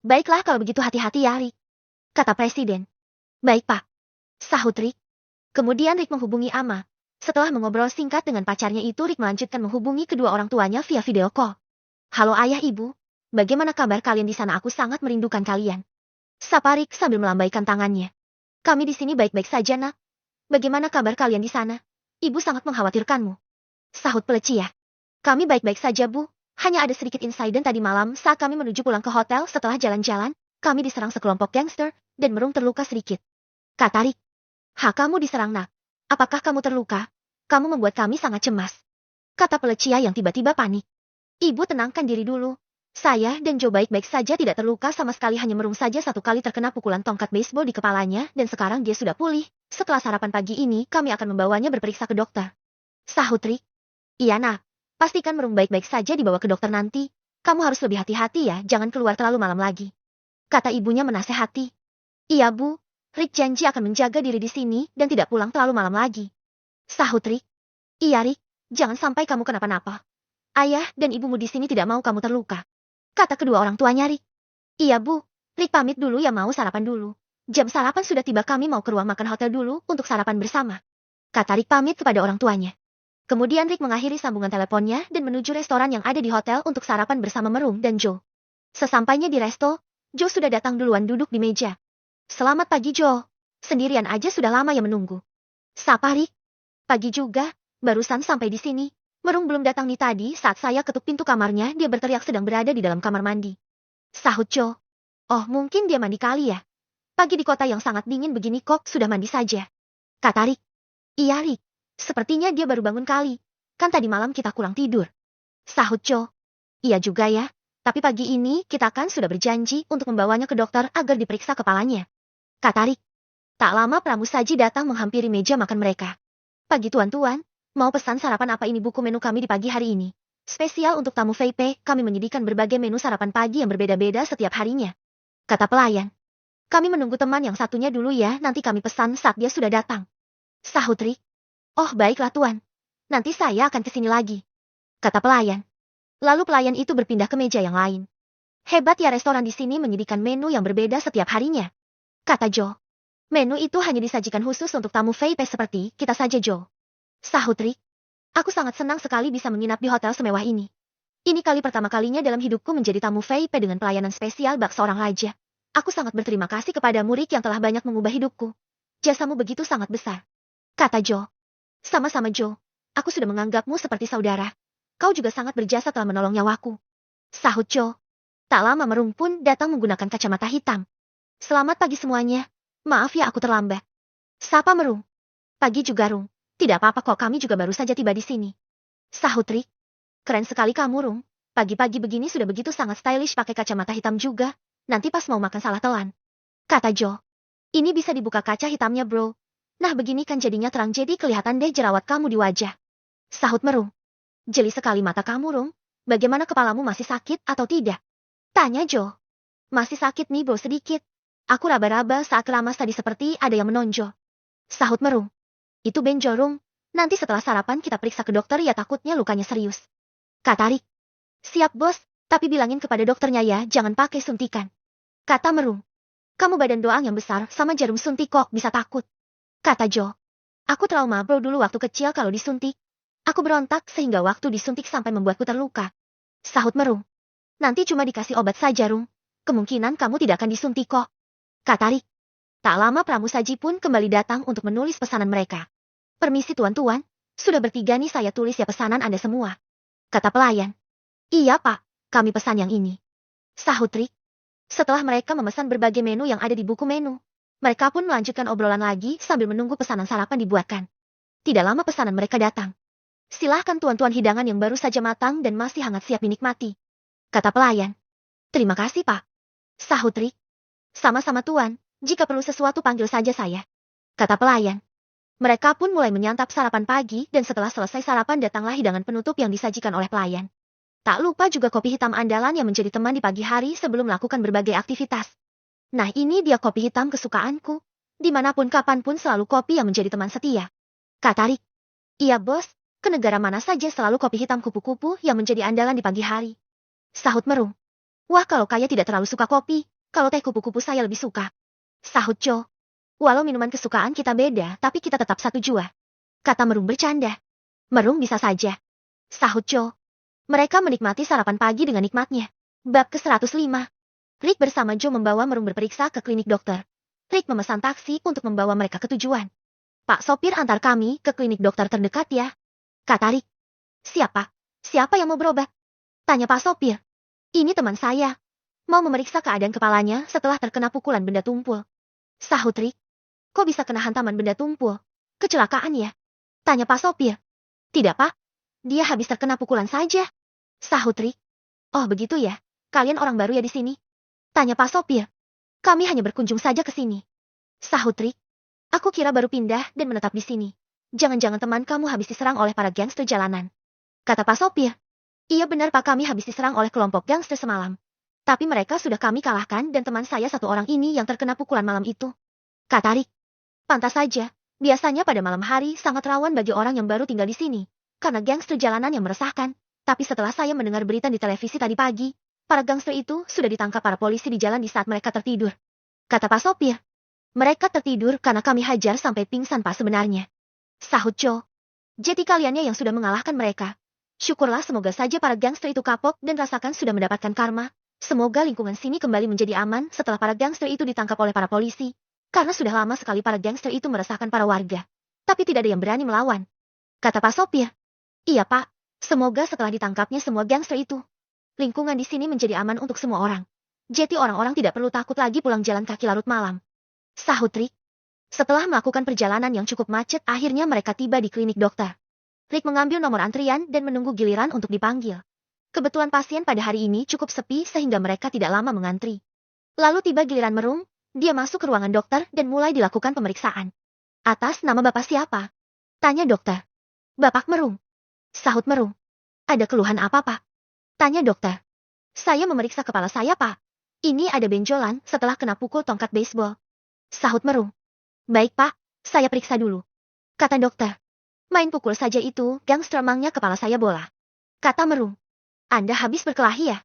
Baiklah kalau begitu, hati-hati ya Rick. Kata presiden. Baik Pak. Sahut Rick. Kemudian Rick menghubungi Ama. Setelah mengobrol singkat dengan pacarnya itu, Rick melanjutkan menghubungi kedua orang tuanya via video call. Halo ayah ibu. Bagaimana kabar kalian di sana? Aku sangat merindukan kalian. Sapa Rick sambil melambaikan tangannya. Kami di sini baik-baik saja, Nak. Bagaimana kabar kalian di sana? Ibu sangat mengkhawatirkanmu. Sahut Pelecia. Kami baik-baik saja, Bu. Hanya ada sedikit insiden tadi malam saat kami menuju pulang ke hotel setelah jalan-jalan, kami diserang sekelompok gangster, dan Merung terluka sedikit. Kata Rick. Kamu diserang, Nak. Apakah kamu terluka? Kamu membuat kami sangat cemas. Kata Pelecia yang tiba-tiba panik. Ibu tenangkan diri dulu. Saya dan Joe baik-baik saja tidak terluka sama sekali, hanya Merung saja satu kali terkena pukulan tongkat baseball di kepalanya dan sekarang dia sudah pulih. Setelah sarapan pagi ini kami akan membawanya berperiksa ke dokter. Sahut Rick. Iya, Nak. Pastikan Merung baik-baik saja dibawa ke dokter nanti. Kamu harus lebih hati-hati ya, jangan keluar terlalu malam lagi. Kata ibunya menasehati. Iya, Bu. Rick janji akan menjaga diri di sini dan tidak pulang terlalu malam lagi. Sahut Rick. Iya, Rick. Jangan sampai kamu kenapa-napa. Ayah dan ibumu di sini tidak mau kamu terluka. Kata kedua orang tuanya Rick. Iya, Bu. Rick pamit dulu ya, mau sarapan dulu. Jam sarapan sudah tiba, kami mau ke ruang makan hotel dulu untuk sarapan bersama. Kata Rick pamit kepada orang tuanya. Kemudian Rick mengakhiri sambungan teleponnya dan menuju restoran yang ada di hotel untuk sarapan bersama Merung dan Joe. Sesampainya di resto, Joe sudah datang duluan duduk di meja. Selamat pagi, Joe. Sendirian aja sudah lama ya menunggu. Sapa Rick. Pagi juga, barusan sampai di sini. Merung belum datang nih tadi saat saya ketuk pintu kamarnya, dia berteriak sedang berada di dalam kamar mandi. Sahut Joe. Oh, mungkin dia mandi kali ya. Pagi di kota yang sangat dingin begini kok sudah mandi saja. Kata Rick. Iya, Rick. Sepertinya dia baru bangun kali. Kan tadi malam kita kurang tidur. Sahut Joe. Iya juga ya. Tapi pagi ini kita kan sudah berjanji untuk membawanya ke dokter agar diperiksa kepalanya. Kata Rick. Tak lama pramusaji datang menghampiri meja makan mereka. Pagi tuan-tuan, mau pesan sarapan apa? Ini buku menu kami di pagi hari ini. Spesial untuk tamu VIP, kami menyajikan berbagai menu sarapan pagi yang berbeda-beda setiap harinya. Kata pelayan. Kami menunggu teman yang satunya dulu ya, nanti kami pesan saat dia sudah datang. Sahut Rick. Oh, baiklah tuan. Nanti saya akan kesini lagi. Kata pelayan. Lalu pelayan itu berpindah ke meja yang lain. Hebat ya, restoran di sini menyajikan menu yang berbeda setiap harinya. Kata Joe. Menu itu hanya disajikan khusus untuk tamu VIP seperti kita saja, Joe. Sahut Rick. Aku sangat senang sekali bisa menginap di hotel semewah ini. Ini kali pertama kalinya dalam hidupku menjadi tamu VIP dengan pelayanan spesial bak seorang raja. Aku sangat berterima kasih kepadamu, Rick, yang telah banyak mengubah hidupku. Jasamu begitu sangat besar. Kata Joe. Sama-sama, Joe. Aku sudah menganggapmu seperti saudara. Kau juga sangat berjasa telah menolong nyawaku. Sahut Joe. Tak lama Merung pun datang menggunakan kacamata hitam. Selamat pagi semuanya. Maaf ya aku terlambat. Sapa Merung. Pagi juga, Rung. Tidak apa-apa kok, kami juga baru saja tiba di sini. Sahut Rick. Keren sekali kamu, Rung. Pagi-pagi begini sudah begitu sangat stylish pakai kacamata hitam juga. Nanti pas mau makan salah telan. Kata Joe. Ini bisa dibuka kaca hitamnya, bro. Nah begini kan jadinya terang, jadi kelihatan deh jerawat kamu di wajah. Sahut Merung. Jeli sekali mata kamu, Rung. Bagaimana, kepalamu masih sakit atau tidak? Tanya Joe. Masih sakit nih, bro, sedikit. Aku raba-raba saat keramas tadi seperti ada yang menonjol. Sahut Merung. Itu benjol, Rung. Nanti setelah sarapan kita periksa ke dokter ya, takutnya lukanya serius. Kata Rick. Siap, bos. Tapi bilangin kepada dokternya ya, jangan pakai suntikan. Kata Merung. Kamu badan doang yang besar, sama jarum suntik kok bisa takut. Kata Joe. Aku trauma, bro, dulu waktu kecil kalau disuntik. Aku berontak sehingga waktu disuntik sampai membuatku terluka. Sahut Merung. Nanti cuma dikasih obat saja, Rung. Kemungkinan kamu tidak akan disuntik kok. Kata Rick. Tak lama pramusaji pun kembali datang untuk menulis pesanan mereka. Permisi tuan-tuan, sudah bertiga nih saya tulis ya pesanan Anda semua. Kata pelayan. Iya Pak, kami pesan yang ini. Sahut Rick. Setelah mereka memesan berbagai menu yang ada di buku menu, mereka pun melanjutkan obrolan lagi sambil menunggu pesanan sarapan dibuatkan. Tidak lama pesanan mereka datang. Silahkan tuan-tuan, hidangan yang baru saja matang dan masih hangat siap dinikmati. Kata pelayan. Terima kasih Pak. Sahut Rick. Sama-sama tuan, jika perlu sesuatu panggil saja saya. Kata pelayan. Mereka pun mulai menyantap sarapan pagi dan setelah selesai sarapan datanglah hidangan penutup yang disajikan oleh pelayan. Tak lupa juga kopi hitam andalan yang menjadi teman di pagi hari sebelum melakukan berbagai aktivitas. Nah ini dia kopi hitam kesukaanku. Dimanapun kapanpun selalu kopi yang menjadi teman setia. Kata Rick. Iya bos, ke negara mana saja selalu kopi hitam kupu-kupu yang menjadi andalan di pagi hari. Sahut Merung. Wah kalau kaya tidak terlalu suka kopi, kalau teh kupu-kupu saya lebih suka. Sahut Joe. Walau minuman kesukaan kita beda, tapi kita tetap satu jua. Kata Merung bercanda. Merung bisa saja. Sahut Joe. Mereka menikmati sarapan pagi dengan nikmatnya. Bab ke-105. Rick bersama Joe membawa Merung berperiksa ke klinik dokter. Rick memesan taksi untuk membawa mereka ke tujuan. Pak sopir, antar kami ke klinik dokter terdekat ya, kata Rick. Siapa? Siapa yang mau berobat? Tanya Pak sopir. Ini teman saya. Mau memeriksa keadaan kepalanya setelah terkena pukulan benda tumpul. Sahut Rick. Kok bisa kena hantaman benda tumpul? Kecelakaan ya? Tanya Pak sopir. Tidak Pak. Dia habis terkena pukulan saja. Sahut Rick. Oh begitu ya. Kalian orang baru ya di sini? Tanya Pak sopir. Kami hanya berkunjung saja ke sini. Sahut Rick. Aku kira baru pindah dan menetap di sini. Jangan-jangan teman kamu habis diserang oleh para gangster jalanan. Kata Pak sopir. Iya benar Pak, kami habis diserang oleh kelompok gangster semalam. Tapi mereka sudah kami kalahkan dan teman saya satu orang ini yang terkena pukulan malam itu. Kata Rick. Pantas saja. Biasanya pada malam hari sangat rawan bagi orang yang baru tinggal di sini. Karena gangster jalanan yang meresahkan. Tapi setelah saya mendengar berita di televisi tadi pagi, para gangster itu sudah ditangkap para polisi di jalan di saat mereka tertidur. Kata Pak sopir. Mereka tertidur karena kami hajar sampai pingsan Pak sebenarnya. Sahut Joe. Jadi kaliannya yang sudah mengalahkan mereka. Syukurlah, semoga saja para gangster itu kapok dan rasakan sudah mendapatkan karma. Semoga lingkungan sini kembali menjadi aman setelah para gangster itu ditangkap oleh para polisi. Karena sudah lama sekali para gangster itu meresahkan para warga. Tapi tidak ada yang berani melawan. Kata Pak sopir. Iya Pak, semoga setelah ditangkapnya semua gangster itu, lingkungan di sini menjadi aman untuk semua orang. Jadi orang-orang tidak perlu takut lagi pulang jalan kaki larut malam. Sahut Rick. Setelah melakukan perjalanan yang cukup macet, akhirnya mereka tiba di klinik dokter. Rick mengambil nomor antrian dan menunggu giliran untuk dipanggil. Kebetulan pasien pada hari ini cukup sepi sehingga mereka tidak lama mengantri. Lalu tiba giliran Merung, dia masuk ke ruangan dokter dan mulai dilakukan pemeriksaan. Atas nama Bapak siapa? Tanya dokter. Bapak Merung. Sahut Merung. Ada keluhan apa Pak? Tanya dokter. Saya memeriksa kepala saya Pak. Ini ada benjolan setelah kena pukul tongkat baseball. Sahut Merung. Baik Pak, saya periksa dulu. Kata dokter. Main pukul saja itu, gangster emangnya kepala saya bola. Kata Merung. Anda habis berkelahi ya?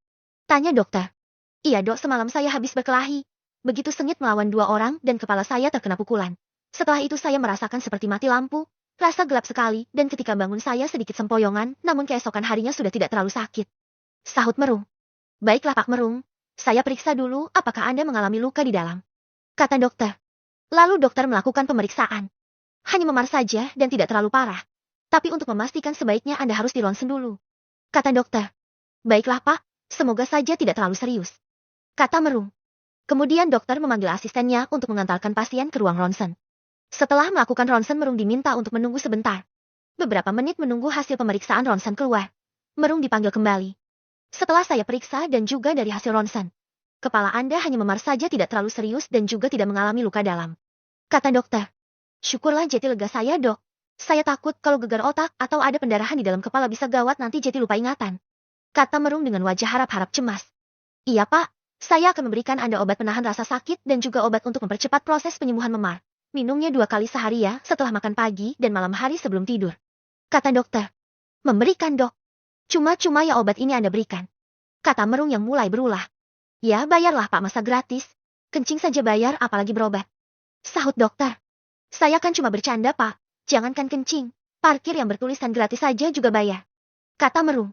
Tanya dokter. Iya dok, semalam saya habis berkelahi. Begitu sengit melawan dua orang dan kepala saya terkena pukulan. Setelah itu saya merasakan seperti mati lampu. Rasa gelap sekali dan ketika bangun saya sedikit sempoyongan, namun keesokan harinya sudah tidak terlalu sakit. Sahut Merung. Baiklah Pak Merung, saya periksa dulu apakah Anda mengalami luka di dalam. Kata dokter. Lalu dokter melakukan pemeriksaan. Hanya memar saja dan tidak terlalu parah. Tapi untuk memastikan sebaiknya Anda harus dironsen dulu. Kata dokter. Baiklah Pak, semoga saja tidak terlalu serius. Kata Merung. Kemudian dokter memanggil asistennya untuk mengantarkan pasien ke ruang ronsen. Setelah melakukan ronsen, Merung diminta untuk menunggu sebentar. Beberapa menit menunggu hasil pemeriksaan ronsen keluar. Merung dipanggil kembali. Setelah saya periksa dan juga dari hasil ronsen, kepala Anda hanya memar saja, tidak terlalu serius dan juga tidak mengalami luka dalam. Kata dokter. Syukurlah, jadi lega saya dok. Saya takut kalau gegar otak atau ada pendarahan di dalam kepala bisa gawat, nanti jadi lupa ingatan. Kata Merung dengan wajah harap-harap cemas. Iya Pak, saya akan memberikan Anda obat penahan rasa sakit dan juga obat untuk mempercepat proses penyembuhan memar. Minumnya 2 kali sehari ya, setelah makan pagi dan malam hari sebelum tidur. Kata dokter. Memberikan dok. Cuma-cuma ya obat ini Anda berikan. Kata Merung yang mulai berulah. Ya bayarlah Pak, masa gratis. Kencing saja bayar apalagi berobat. Sahut dokter. Saya kan cuma bercanda Pak. Jangankan kencing. Parkir yang bertulisan gratis saja juga bayar. Kata Merung.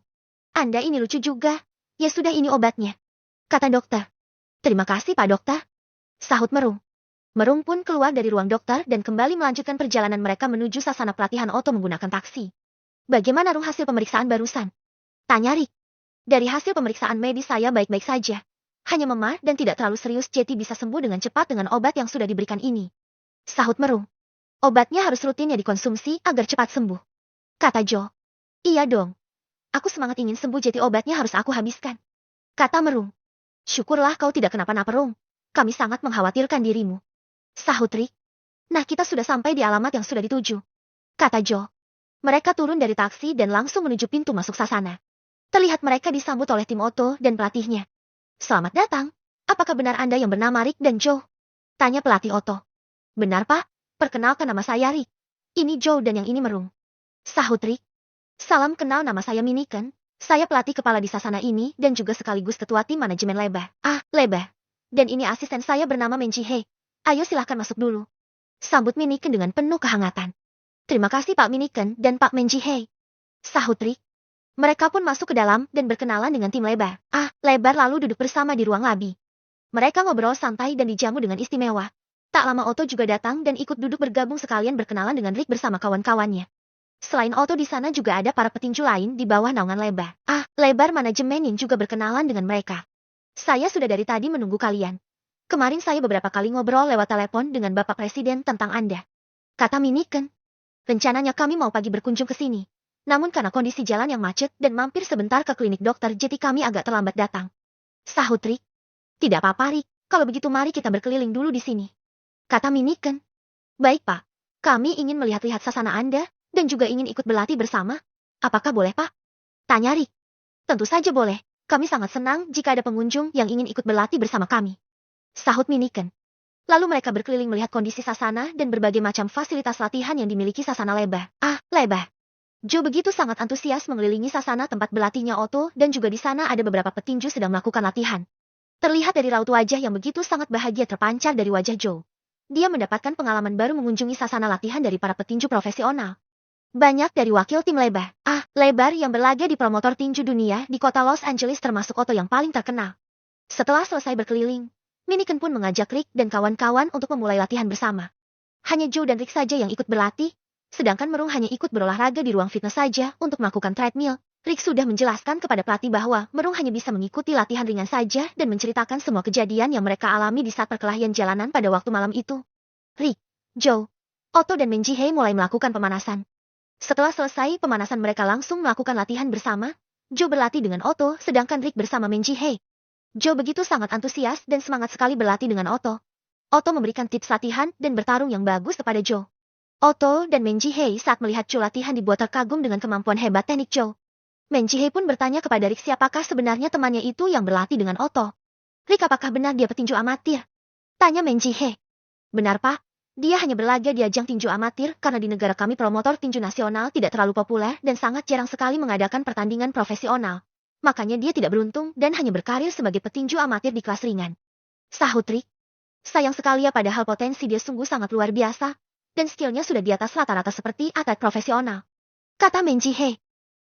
Anda ini lucu juga. Ya sudah, ini obatnya. Kata dokter. Terima kasih Pak dokter. Sahut Merung. Merung pun keluar dari ruang dokter dan kembali melanjutkan perjalanan mereka menuju sasana pelatihan oto menggunakan taksi. Bagaimana Rung hasil pemeriksaan barusan? Tanya Rick. Dari hasil pemeriksaan medis saya baik-baik saja. Hanya memar dan tidak terlalu serius, jadi bisa sembuh dengan cepat dengan obat yang sudah diberikan ini. Sahut Merung. Obatnya harus rutin ya dikonsumsi agar cepat sembuh. Kata Joe. Iya dong. Aku semangat ingin sembuh, jadi obatnya harus aku habiskan. Kata Merung. Syukurlah kau tidak kenapa-napa Rung. Kami sangat mengkhawatirkan dirimu. Sahut Rick. Nah, kita sudah sampai di alamat yang sudah dituju. Kata Joe. Mereka turun dari taksi dan langsung menuju pintu masuk sasana. Terlihat mereka disambut oleh tim Otto dan pelatihnya. Selamat datang. Apakah benar Anda yang bernama Rick dan Joe? Tanya pelatih Otto. Benar Pak. Perkenalkan, nama saya Rick. Ini Joe dan yang ini Merung. Sahut Rick. Salam kenal, nama saya Miniken. Saya pelatih kepala di sasana ini dan juga sekaligus ketua tim manajemen Leba. Ah, Leba. Dan ini asisten saya bernama Menji Hei. Ayo silahkan masuk dulu. Sambut Miniken dengan penuh kehangatan. Terima kasih Pak Miniken dan Pak Menji Hei. Sahut Rick. Mereka pun masuk ke dalam dan berkenalan dengan tim Lebar. Ah, Lebar lalu duduk bersama di ruang labi. Mereka ngobrol santai dan dijamu dengan istimewa. Tak lama Otto juga datang dan ikut duduk bergabung sekalian berkenalan dengan Rick bersama kawan-kawannya. Selain Otto di sana juga ada para petinju lain di bawah naungan Lebar. Lebar manajemen yang juga berkenalan dengan mereka. Saya sudah dari tadi menunggu kalian. Kemarin saya beberapa kali ngobrol lewat telepon dengan Bapak Presiden tentang Anda. Kata Miniken. Rencananya kami mau pagi berkunjung ke sini. Namun karena kondisi jalan yang macet dan mampir sebentar ke klinik dokter jadi kami agak terlambat datang. Sahut Rick. Tidak apa-apa Rick, kalau begitu mari kita berkeliling dulu di sini. Kata Miniken. Baik Pak, kami ingin melihat-lihat sasana Anda dan juga ingin ikut berlatih bersama. Apakah boleh Pak? Tanya Rick. Tentu saja boleh, kami sangat senang jika ada pengunjung yang ingin ikut berlatih bersama kami. Sahut Miniken. Lalu mereka berkeliling melihat kondisi sasana dan berbagai macam fasilitas latihan yang dimiliki sasana Lebar. Lebar. Joe begitu sangat antusias mengelilingi sasana tempat berlatihnya Otto dan juga di sana ada beberapa petinju sedang melakukan latihan. Terlihat dari raut wajah yang begitu sangat bahagia terpancar dari wajah Joe. Dia mendapatkan pengalaman baru mengunjungi sasana latihan dari para petinju profesional. Banyak dari wakil tim Lebar. Lebar yang berlaga di promotor tinju dunia di kota Los Angeles termasuk Otto yang paling terkenal. Setelah selesai berkeliling, Miniken pun mengajak Rick dan kawan-kawan untuk memulai latihan bersama. Hanya Joe dan Rick saja yang ikut berlatih, sedangkan Merung hanya ikut berolahraga di ruang fitness saja untuk melakukan treadmill. Rick sudah menjelaskan kepada pelatih bahwa Merung hanya bisa mengikuti latihan ringan saja dan menceritakan semua kejadian yang mereka alami di saat perkelahian jalanan pada waktu malam itu. Rick, Joe, Otto dan Menjihei mulai melakukan pemanasan. Setelah selesai pemanasan mereka langsung melakukan latihan bersama. Joe berlatih dengan Otto sedangkan Rick bersama Menjihei. Joe begitu sangat antusias dan semangat sekali berlatih dengan Otto. Otto memberikan tips latihan dan bertarung yang bagus kepada Joe. Otto dan Menjihei saat melihat Joe latihan dibuat terkagum dengan kemampuan hebat teknik Joe. Menjihei pun bertanya kepada Rick siapakah sebenarnya temannya itu yang berlatih dengan Otto. Rick apakah benar dia petinju amatir? Tanya Menjihei. Benar Pak, dia hanya berlaga di ajang tinju amatir karena di negara kami promotor tinju nasional tidak terlalu populer dan sangat jarang sekali mengadakan pertandingan profesional. Makanya dia tidak beruntung dan hanya berkarir sebagai petinju amatir di kelas ringan. Sahut Rick. Sayang sekali ya padahal potensi dia sungguh sangat luar biasa. Dan skillnya sudah di atas rata-rata seperti atlet profesional. Kata Menjihei.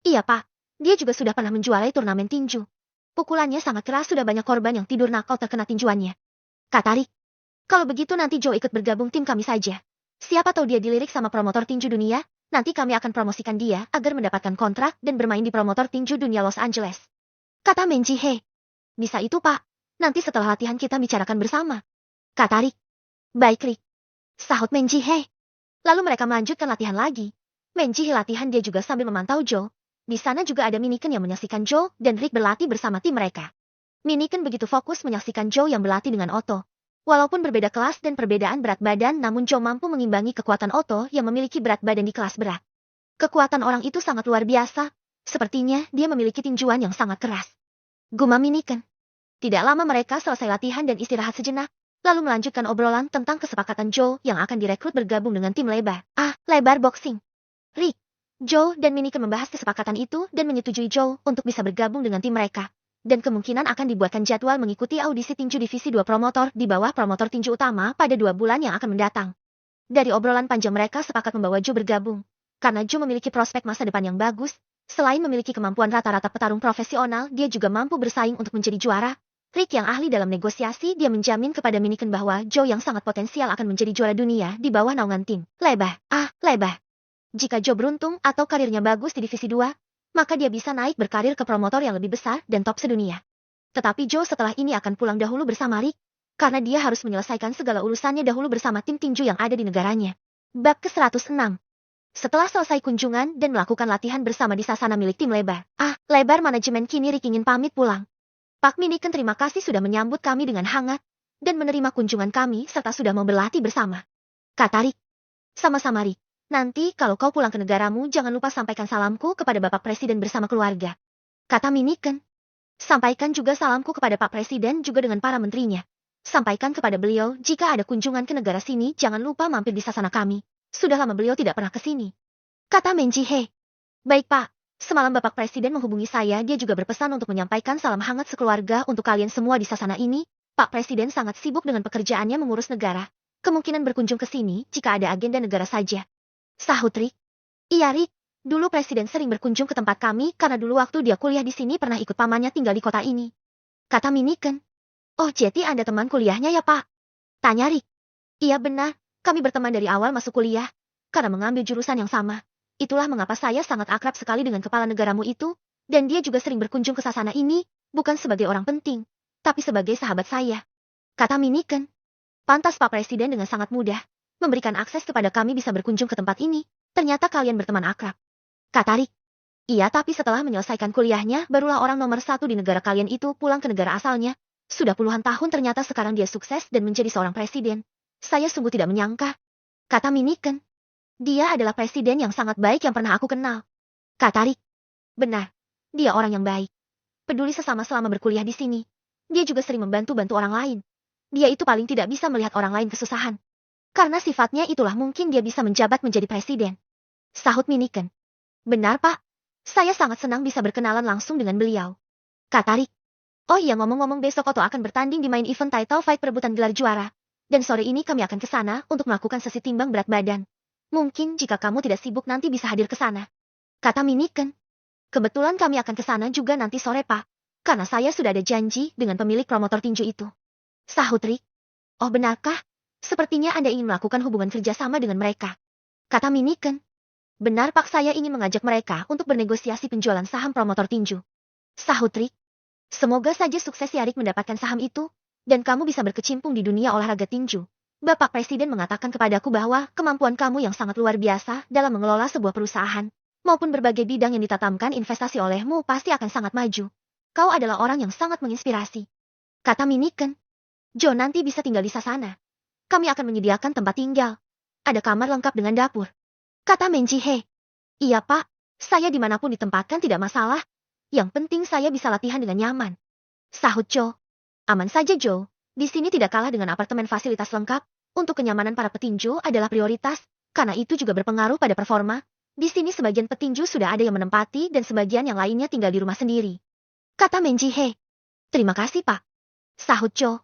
Iya Pak, dia juga sudah pernah menjuarai turnamen tinju. Pukulannya sangat keras sudah banyak korban yang tidur nakal terkena tinjuannya. Kata Rick. Kalau begitu nanti Joe ikut bergabung tim kami saja. Siapa tahu dia dilirik sama promotor tinju dunia, nanti kami akan promosikan dia agar mendapatkan kontrak dan bermain di promotor tinju dunia Los Angeles. Kata Menjihei. Bisa itu Pak, nanti setelah latihan kita bicarakan bersama. Kata Rick. Baik Rick. Sahut Menjihei. Lalu mereka melanjutkan latihan lagi. Menjihei latihan dia juga sambil memantau Joe. Di sana juga ada Miniken yang menyaksikan Joe dan Rick berlatih bersama tim mereka. Miniken begitu fokus menyaksikan Joe yang berlatih dengan Otto. Walaupun berbeda kelas dan perbedaan berat badan namun Joe mampu mengimbangi kekuatan Otto yang memiliki berat badan di kelas berat. Kekuatan orang itu sangat luar biasa. Sepertinya dia memiliki tinjuan yang sangat keras. Gumam Miniken. Tidak lama mereka selesai latihan dan istirahat sejenak. Lalu melanjutkan obrolan tentang kesepakatan Joe yang akan direkrut bergabung dengan tim Lebar. Lebar Boxing. Rick, Joe dan Miniken membahas kesepakatan itu dan menyetujui Joe untuk bisa bergabung dengan tim mereka. Dan kemungkinan akan dibuatkan jadwal mengikuti audisi tinju divisi 2 promotor di bawah promotor tinju utama pada 2 bulan yang akan mendatang. Dari obrolan panjang mereka sepakat membawa Joe bergabung. Karena Joe memiliki prospek masa depan yang bagus, selain memiliki kemampuan rata-rata petarung profesional, dia juga mampu bersaing untuk menjadi juara. Rick yang ahli dalam negosiasi dia menjamin kepada Miniken bahwa Joe yang sangat potensial akan menjadi juara dunia di bawah naungan tim Lebar. Lebar. Jika Joe beruntung atau karirnya bagus di divisi 2, maka dia bisa naik berkarir ke promotor yang lebih besar dan top sedunia. Tetapi Joe setelah ini akan pulang dahulu bersama Rick, karena dia harus menyelesaikan segala urusannya dahulu bersama tim tinju yang ada di negaranya. Bab ke-106. Setelah selesai kunjungan dan melakukan latihan bersama di sasana milik tim Lebar. Lebar manajemen kini Rick ingin pamit pulang. Pak Miniken terima kasih sudah menyambut kami dengan hangat, dan menerima kunjungan kami serta sudah mau berlatih bersama. Kata Rick. Sama-sama Rick, nanti kalau kau pulang ke negaramu jangan lupa sampaikan salamku kepada Bapak Presiden bersama keluarga. Kata Miniken. Sampaikan juga salamku kepada Pak Presiden juga dengan para menterinya. Sampaikan kepada beliau jika ada kunjungan ke negara sini jangan lupa mampir di sasana kami. Sudah lama beliau tidak pernah ke sini. Kata Menjihei. Baik Pak. Semalam Bapak Presiden menghubungi saya, dia juga berpesan untuk menyampaikan salam hangat sekeluarga untuk kalian semua di sasana ini. Pak Presiden sangat sibuk dengan pekerjaannya mengurus negara. Kemungkinan berkunjung ke sini jika ada agenda negara saja. Sahut Rick. Iya Rick, dulu Presiden sering berkunjung ke tempat kami karena dulu waktu dia kuliah di sini pernah ikut pamannya tinggal di kota ini. Kata Miniken. Oh, jadi Anda teman kuliahnya ya, Pak? Tanya Rick. Iya benar, kami berteman dari awal masuk kuliah, karena mengambil jurusan yang sama. Itulah mengapa saya sangat akrab sekali dengan kepala negaramu itu, dan dia juga sering berkunjung ke sasana ini, bukan sebagai orang penting, tapi sebagai sahabat saya. Kata Miniken. Pantas Pak Presiden dengan sangat mudah memberikan akses kepada kami bisa berkunjung ke tempat ini. Ternyata kalian berteman akrab. Kata Rick. Iya, tapi setelah menyelesaikan kuliahnya, barulah orang nomor 1 di negara kalian itu pulang ke negara asalnya. Sudah puluhan tahun ternyata sekarang dia sukses dan menjadi seorang presiden. Saya sungguh tidak menyangka. Kata Miniken. Dia adalah presiden yang sangat baik yang pernah aku kenal. Kata Rick. Benar. Dia orang yang baik. Peduli sesama selama berkuliah di sini. Dia juga sering membantu-bantu orang lain. Dia itu paling tidak bisa melihat orang lain kesusahan. Karena sifatnya itulah mungkin dia bisa menjabat menjadi presiden. Sahut Miniken. Benar, Pak. Saya sangat senang bisa berkenalan langsung dengan beliau. Kata Rick. Oh iya, ngomong-ngomong, besok Otto akan bertanding di main event title fight perebutan gelar juara. Dan sore ini kami akan ke sana untuk melakukan sesi timbang berat badan. Mungkin jika kamu tidak sibuk nanti bisa hadir ke sana. Kata Miniken. Kebetulan kami akan ke sana juga nanti sore, Pak. Karena saya sudah ada janji dengan pemilik promotor tinju itu. Sahut Rick. Oh benarkah? Sepertinya Anda ingin melakukan hubungan kerjasama dengan mereka. Kata Miniken. Benar, Pak, saya ingin mengajak mereka untuk bernegosiasi penjualan saham promotor tinju. Sahut Rick. Semoga saja sukses ya Rick mendapatkan saham itu, dan kamu bisa berkecimpung di dunia olahraga tinju. Bapak Presiden mengatakan kepadaku bahwa kemampuan kamu yang sangat luar biasa dalam mengelola sebuah perusahaan, maupun berbagai bidang yang ditatamkan investasi olehmu pasti akan sangat maju. Kau adalah orang yang sangat menginspirasi. Kata Miniken. Joe nanti bisa tinggal di sana. Kami akan menyediakan tempat tinggal. Ada kamar lengkap dengan dapur. Kata Menjihe. Iya, Pak. Saya dimanapun ditempatkan tidak masalah. Yang penting saya bisa latihan dengan nyaman. Sahut Joe. Aman saja, Joe. Di sini tidak kalah dengan apartemen fasilitas lengkap. Untuk kenyamanan para petinju adalah prioritas, karena itu juga berpengaruh pada performa. Di sini sebagian petinju sudah ada yang menempati dan sebagian yang lainnya tinggal di rumah sendiri. Kata Menjihe. Terima kasih, Pak. Sahut Joe.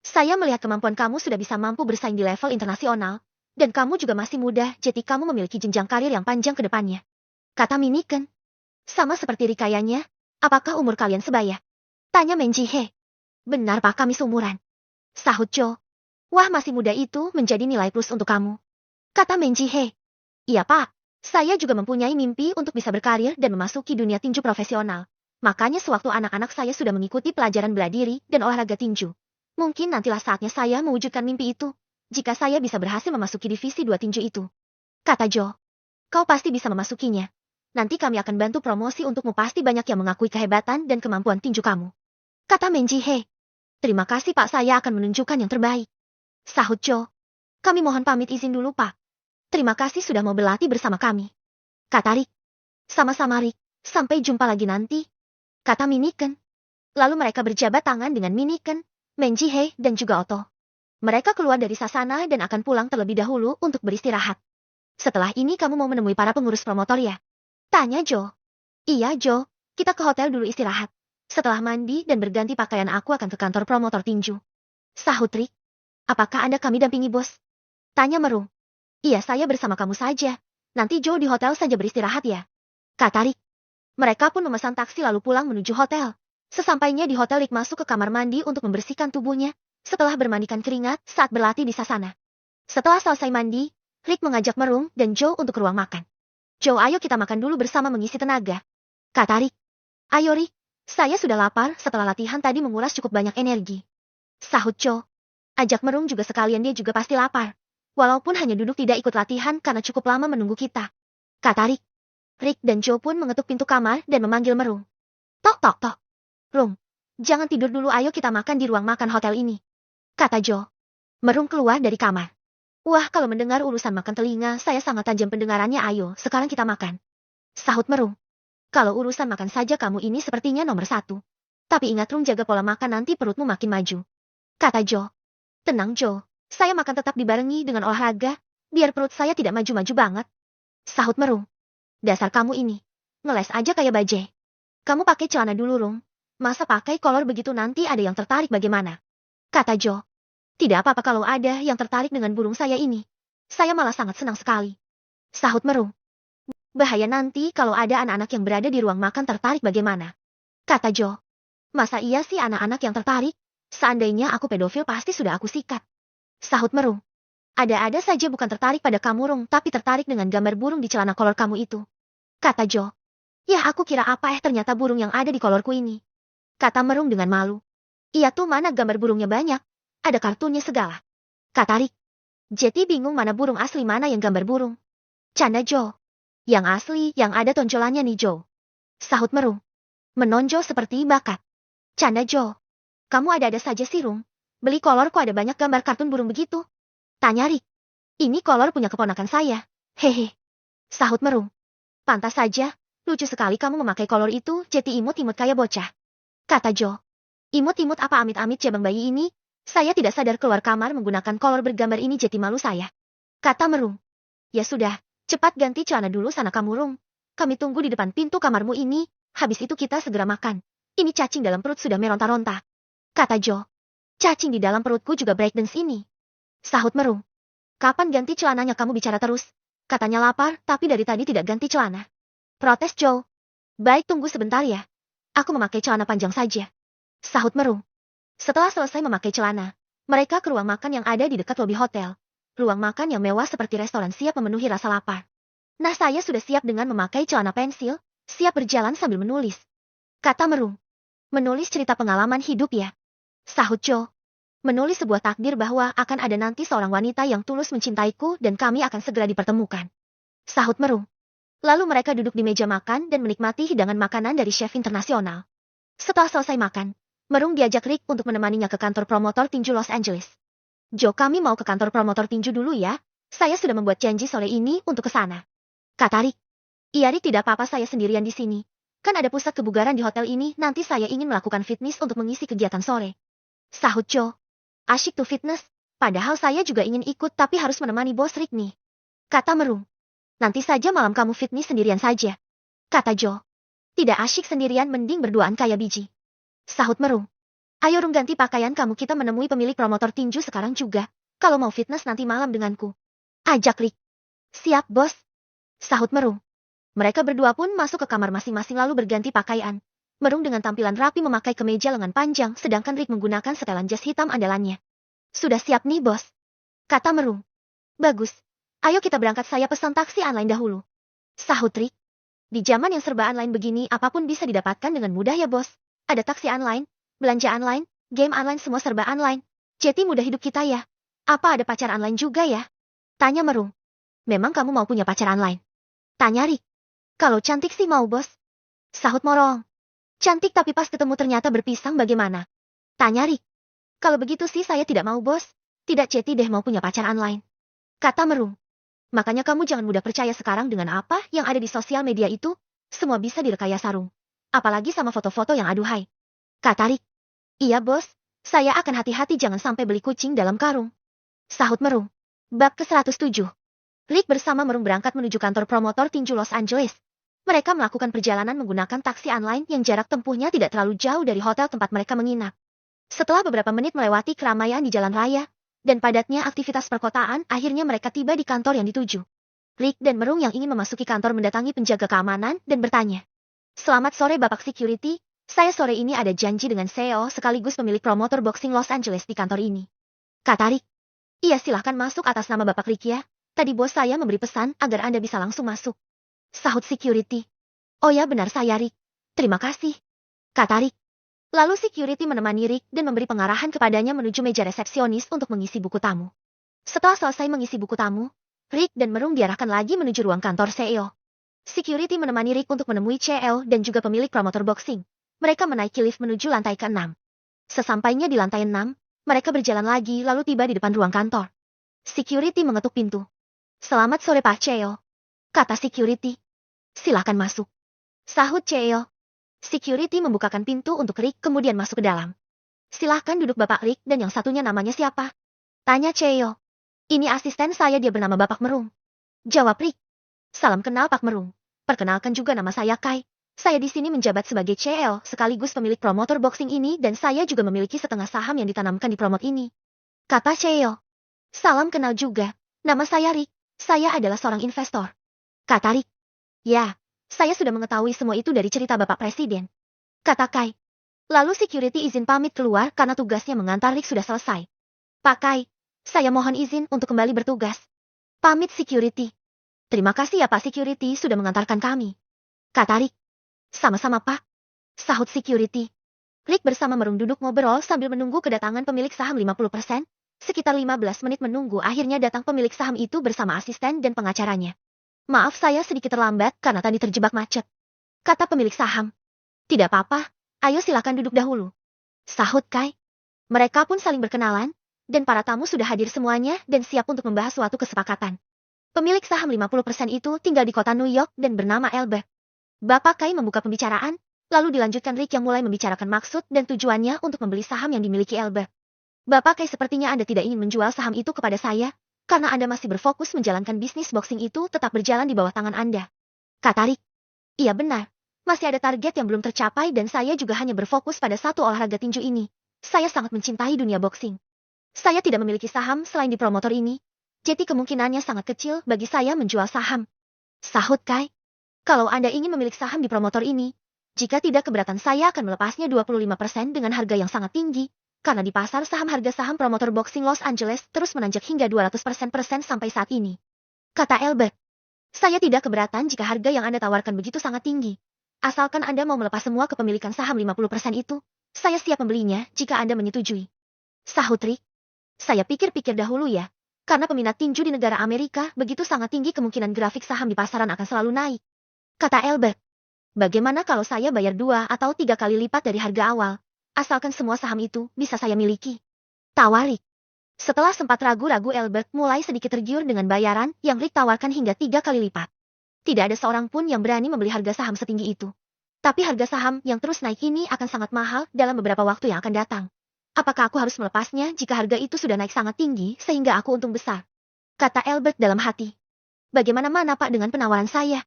Saya melihat kemampuan kamu sudah bisa mampu bersaing di level internasional. Dan kamu juga masih muda, jadi kamu memiliki jenjang karir yang panjang ke depannya. Kata Miniken. Sama seperti Rikayanya, apakah umur kalian sebaya? Tanya Menjihe. Benar, Pak, kami seumuran. Sahut Joe. Wah, masih muda itu menjadi nilai plus untuk kamu. Kata Menjihe. Iya, Pak. Saya juga mempunyai mimpi untuk bisa berkarir dan memasuki dunia tinju profesional. Makanya sewaktu anak-anak saya sudah mengikuti pelajaran bela diri dan olahraga tinju. Mungkin nantilah saatnya saya mewujudkan mimpi itu. Jika saya bisa berhasil memasuki divisi 2 tinju itu. Kata Joe. Kau pasti bisa memasukinya. Nanti kami akan bantu promosi untukmu, pasti banyak yang mengakui kehebatan dan kemampuan tinju kamu. Kata Menjihe. Terima kasih, Pak, saya akan menunjukkan yang terbaik. Sahut Joe. Kami mohon pamit izin dulu, Pak. Terima kasih sudah mau berlatih bersama kami. Kata Rick. Sama-sama, Rick. Sampai jumpa lagi nanti. Kata Miniken. Lalu mereka berjabat tangan dengan Miniken, Menjihe, dan juga Otto. Mereka keluar dari sasana dan akan pulang terlebih dahulu untuk beristirahat. Setelah ini kamu mau menemui para pengurus promotor ya? Tanya Joe. Iya, Joe. Kita ke hotel dulu istirahat. Setelah mandi dan berganti pakaian aku akan ke kantor promotor tinju. Sahut Rick. Apakah Anda kami dampingi, bos? Tanya Merung. Iya, saya bersama kamu saja. Nanti Joe di hotel saja beristirahat ya. Kata Rick. Mereka pun memesan taksi lalu pulang menuju hotel. Sesampainya di hotel, Rick masuk ke kamar mandi untuk membersihkan tubuhnya. Setelah bermandikan keringat saat berlatih di sasana. Setelah selesai mandi, Rick mengajak Merung dan Joe untuk ke ruang makan. Joe, ayo kita makan dulu bersama mengisi tenaga. Kata Rick. Ayo Rick, saya sudah lapar setelah latihan tadi menguras cukup banyak energi. Sahut Joe. Ajak Merung juga sekalian, dia juga pasti lapar. Walaupun hanya duduk tidak ikut latihan karena cukup lama menunggu kita. Kata Rick. Rick dan Joe pun mengetuk pintu kamar dan memanggil Merung. Tok tok tok. Rung, jangan tidur dulu, ayo kita makan di ruang makan hotel ini. Kata Joe. Merung keluar dari kamar. Wah, kalau mendengar urusan makan telinga, saya sangat tajam pendengarannya. Ayo, sekarang kita makan. Sahut Merung. Kalau urusan makan saja kamu ini sepertinya nomor 1. Tapi ingat Rung, jaga pola makan, nanti perutmu makin maju. Kata Joe. Tenang Joe, saya makan tetap dibarengi dengan olahraga, biar perut saya tidak maju-maju banget. Sahut Merung. Dasar kamu ini. Ngeles aja kayak bajai. Kamu pakai celana dulu, Rung. Masa pakai kolor begitu nanti ada yang tertarik bagaimana? Kata Joe. Tidak apa-apa kalau ada yang tertarik dengan burung saya ini. Saya malah sangat senang sekali. Sahut Merung. Bahaya nanti kalau ada anak-anak yang berada di ruang makan tertarik bagaimana? Kata Joe. Masa iya sih anak-anak yang tertarik? Seandainya aku pedofil pasti sudah aku sikat. Sahut Merung. Ada-ada saja bukan tertarik pada kamu Rung, tapi tertarik dengan gambar burung di celana kolor kamu itu. Kata Jo. Ya aku kira apa ternyata burung yang ada di kolorku ini. Kata Merung dengan malu. Iya tuh mana gambar burungnya banyak. Ada kartunnya segala. Kata Rick. Jetty bingung mana burung asli mana yang gambar burung. Canda Jo. Yang asli, yang ada tonjolannya nih Jo. Sahut Merung. Menonjol seperti bakat. Canda Jo. Kamu ada-ada saja sih Rung. Beli kolor kok ada banyak gambar kartun burung begitu? Tanya Rick. Ini kolor punya keponakan saya. Hehe. Sahut Merung. Pantas saja, lucu sekali kamu memakai kolor itu, Jetty imut-imut kayak bocah. Kata Jo. Imut-imut apa amit-amit jabang bayi ini? Saya tidak sadar keluar kamar menggunakan kolor bergambar ini Jetty malu saya. Kata Merung. Ya sudah, cepat ganti celana dulu sana kamu Rung. Kami tunggu di depan pintu kamarmu ini, habis itu kita segera makan. Ini cacing dalam perut sudah meronta-ronta. Kata Jo. Cacing di dalam perutku juga breakdance ini. Sahut Merung. Kapan ganti celananya kamu bicara terus? Katanya lapar, tapi dari tadi tidak ganti celana. Protes Jo. Baik tunggu sebentar ya. Aku memakai celana panjang saja. Sahut Merung. Setelah selesai memakai celana, mereka ke ruang makan yang ada di dekat lobi hotel. Ruang makan yang mewah seperti restoran siap memenuhi rasa lapar. Nah saya sudah siap dengan memakai celana pensil, siap berjalan sambil menulis. Kata Merung. Menulis cerita pengalaman hidup ya. Sahut Jo. Menulis sebuah takdir bahwa akan ada nanti seorang wanita yang tulus mencintaiku dan kami akan segera dipertemukan. Sahut Merung. Lalu mereka duduk di meja makan dan menikmati hidangan makanan dari chef internasional. Setelah selesai makan, Merung diajak Rick untuk menemaninya ke kantor promotor tinju Los Angeles. Jo kami mau ke kantor promotor tinju dulu ya, saya sudah membuat janji sore ini untuk ke sana. Kata Rick. Iya Rick tidak apa-apa saya sendirian di sini. Kan ada pusat kebugaran di hotel ini, nanti saya ingin melakukan fitness untuk mengisi kegiatan sore. Sahut Jo. Asyik tuh fitness, padahal saya juga ingin ikut tapi harus menemani bos Rick nih. Kata Merung. Nanti saja malam kamu fitness sendirian saja. Kata Jo. Tidak asyik sendirian mending berduaan kayak biji. Sahut Merung. Ayo Rung ganti pakaian kamu kita menemui pemilik promotor tinju sekarang juga. Kalau mau fitness nanti malam denganku. Ajak Rick. Siap bos. Sahut Merung. Mereka berdua pun masuk ke kamar masing-masing lalu berganti pakaian. Merung dengan tampilan rapi memakai kemeja lengan panjang, sedangkan Rick menggunakan setelan jas hitam andalannya. Sudah siap nih, bos. Kata Merung. Bagus. Ayo kita berangkat saya pesan taksi online dahulu. Sahut Rick. Di zaman yang serba online begini, apapun bisa didapatkan dengan mudah ya, bos. Ada taksi online, belanja online, game online semua serba online. Jetty mudah hidup kita ya. Apa ada pacar online juga ya? Tanya Merung. Memang kamu mau punya pacar online? Tanya Rick. Kalau cantik sih mau, bos. Sahut Morong. Cantik tapi pas ketemu ternyata berpisang bagaimana? Tanya Rick. Kalau begitu sih saya tidak mau bos. Tidak Jetty deh mau punya pacar online. Kata Merung. Makanya kamu jangan mudah percaya sekarang dengan apa yang ada di sosial media itu. Semua bisa direkayasa Rung. Apalagi sama foto-foto yang aduhai. Kata Rick. Iya bos. Saya akan hati-hati jangan sampai beli kucing dalam karung. Sahut Merung. Bab ke-107. Rick bersama Merung berangkat menuju kantor promotor tinju Los Angeles. Mereka melakukan perjalanan menggunakan taksi online yang jarak tempuhnya tidak terlalu jauh dari hotel tempat mereka menginap. Setelah beberapa menit melewati keramaian di jalan raya, dan padatnya aktivitas perkotaan, akhirnya mereka tiba di kantor yang dituju. Rick dan Merung yang ingin memasuki kantor mendatangi penjaga keamanan dan bertanya. Selamat sore Bapak Security, saya sore ini ada janji dengan CEO sekaligus pemilik promotor boxing Los Angeles di kantor ini. Kata Rick. Iya silahkan masuk atas nama Bapak Rick ya, tadi bos saya memberi pesan agar Anda bisa langsung masuk. Sahut security. Oh ya benar saya Rick. Terima kasih. Kata Rick. Lalu security menemani Rick dan memberi pengarahan kepadanya menuju meja resepsionis untuk mengisi buku tamu. Setelah selesai mengisi buku tamu, Rick dan Merung diarahkan lagi menuju ruang kantor CEO. Security menemani Rick untuk menemui CEO dan juga pemilik promotor boxing. Mereka menaiki lift menuju lantai ke-6. Sesampainya di lantai 6, mereka berjalan lagi lalu tiba di depan ruang kantor. Security mengetuk pintu. Selamat sore Pak CEO. Kata security. Silakan masuk. Sahut CEO. Security membukakan pintu untuk Rick kemudian masuk ke dalam. Silahkan duduk Bapak Rick dan yang satunya namanya siapa? Tanya CEO. Ini asisten saya dia bernama Bapak Merung. Jawab Rick. Salam kenal Pak Merung. Perkenalkan juga nama saya Kai. Saya di sini menjabat sebagai CEO sekaligus pemilik promotor boxing ini dan saya juga memiliki setengah saham yang ditanamkan di promot ini. Kata CEO. Salam kenal juga. Nama saya Rick. Saya adalah seorang investor. Kata Rick. Ya, saya sudah mengetahui semua itu dari cerita Bapak Presiden. Kata Kai. Lalu security izin pamit keluar karena tugasnya mengantar Rick sudah selesai. Pak Kai, saya mohon izin untuk kembali bertugas. Pamit security. Terima kasih ya Pak Security sudah mengantarkan kami. Kata Rick. Sama-sama Pak. Sahut security. Rick bersama Merung duduk ngobrol sambil menunggu kedatangan pemilik saham 50%. Sekitar 15 menit menunggu akhirnya datang pemilik saham itu bersama asisten dan pengacaranya. Maaf saya sedikit terlambat karena tadi terjebak macet. Kata pemilik saham. Tidak apa-apa, ayo silakan duduk dahulu. Sahut Kai. Mereka pun saling berkenalan, dan para tamu sudah hadir semuanya dan siap untuk membahas suatu kesepakatan. Pemilik saham 50% itu tinggal di kota New York dan bernama Albert. Bapak Kai membuka pembicaraan, lalu dilanjutkan Rick yang mulai membicarakan maksud dan tujuannya untuk membeli saham yang dimiliki Albert. Bapak Kai sepertinya Anda tidak ingin menjual saham itu kepada saya, karena Anda masih berfokus menjalankan bisnis boxing itu tetap berjalan di bawah tangan Anda. Kata Rick. Iya benar. Masih ada target yang belum tercapai dan saya juga hanya berfokus pada satu olahraga tinju ini. Saya sangat mencintai dunia boxing. Saya tidak memiliki saham selain di promotor ini, jadi kemungkinannya sangat kecil bagi saya menjual saham. Sahut Kai. Kalau Anda ingin memiliki saham di promotor ini, jika tidak keberatan saya akan melepasnya 25% dengan harga yang sangat tinggi, karena di pasar saham harga saham promotor boxing Los Angeles terus menanjak hingga 200% sampai saat ini. Kata Albert. Saya tidak keberatan jika harga yang Anda tawarkan begitu sangat tinggi. Asalkan Anda mau melepas semua kepemilikan saham 50% itu, saya siap membelinya jika Anda menyetujui. Sahut Rick. Saya pikir-pikir dahulu ya, karena peminat tinju di negara Amerika begitu sangat tinggi kemungkinan grafik saham di pasaran akan selalu naik. Kata Albert. Bagaimana kalau saya bayar 2 atau 3 kali lipat dari harga awal, asalkan semua saham itu bisa saya miliki? Tawar Rick. Setelah sempat ragu-ragu Albert mulai sedikit tergiur dengan bayaran yang Rick tawarkan hingga 3 kali lipat. Tidak ada seorang pun yang berani membeli harga saham setinggi itu. Tapi harga saham yang terus naik ini akan sangat mahal dalam beberapa waktu yang akan datang. Apakah aku harus melepasnya jika harga itu sudah naik sangat tinggi sehingga aku untung besar? Kata Albert dalam hati. Bagaimana Pak dengan penawaran saya?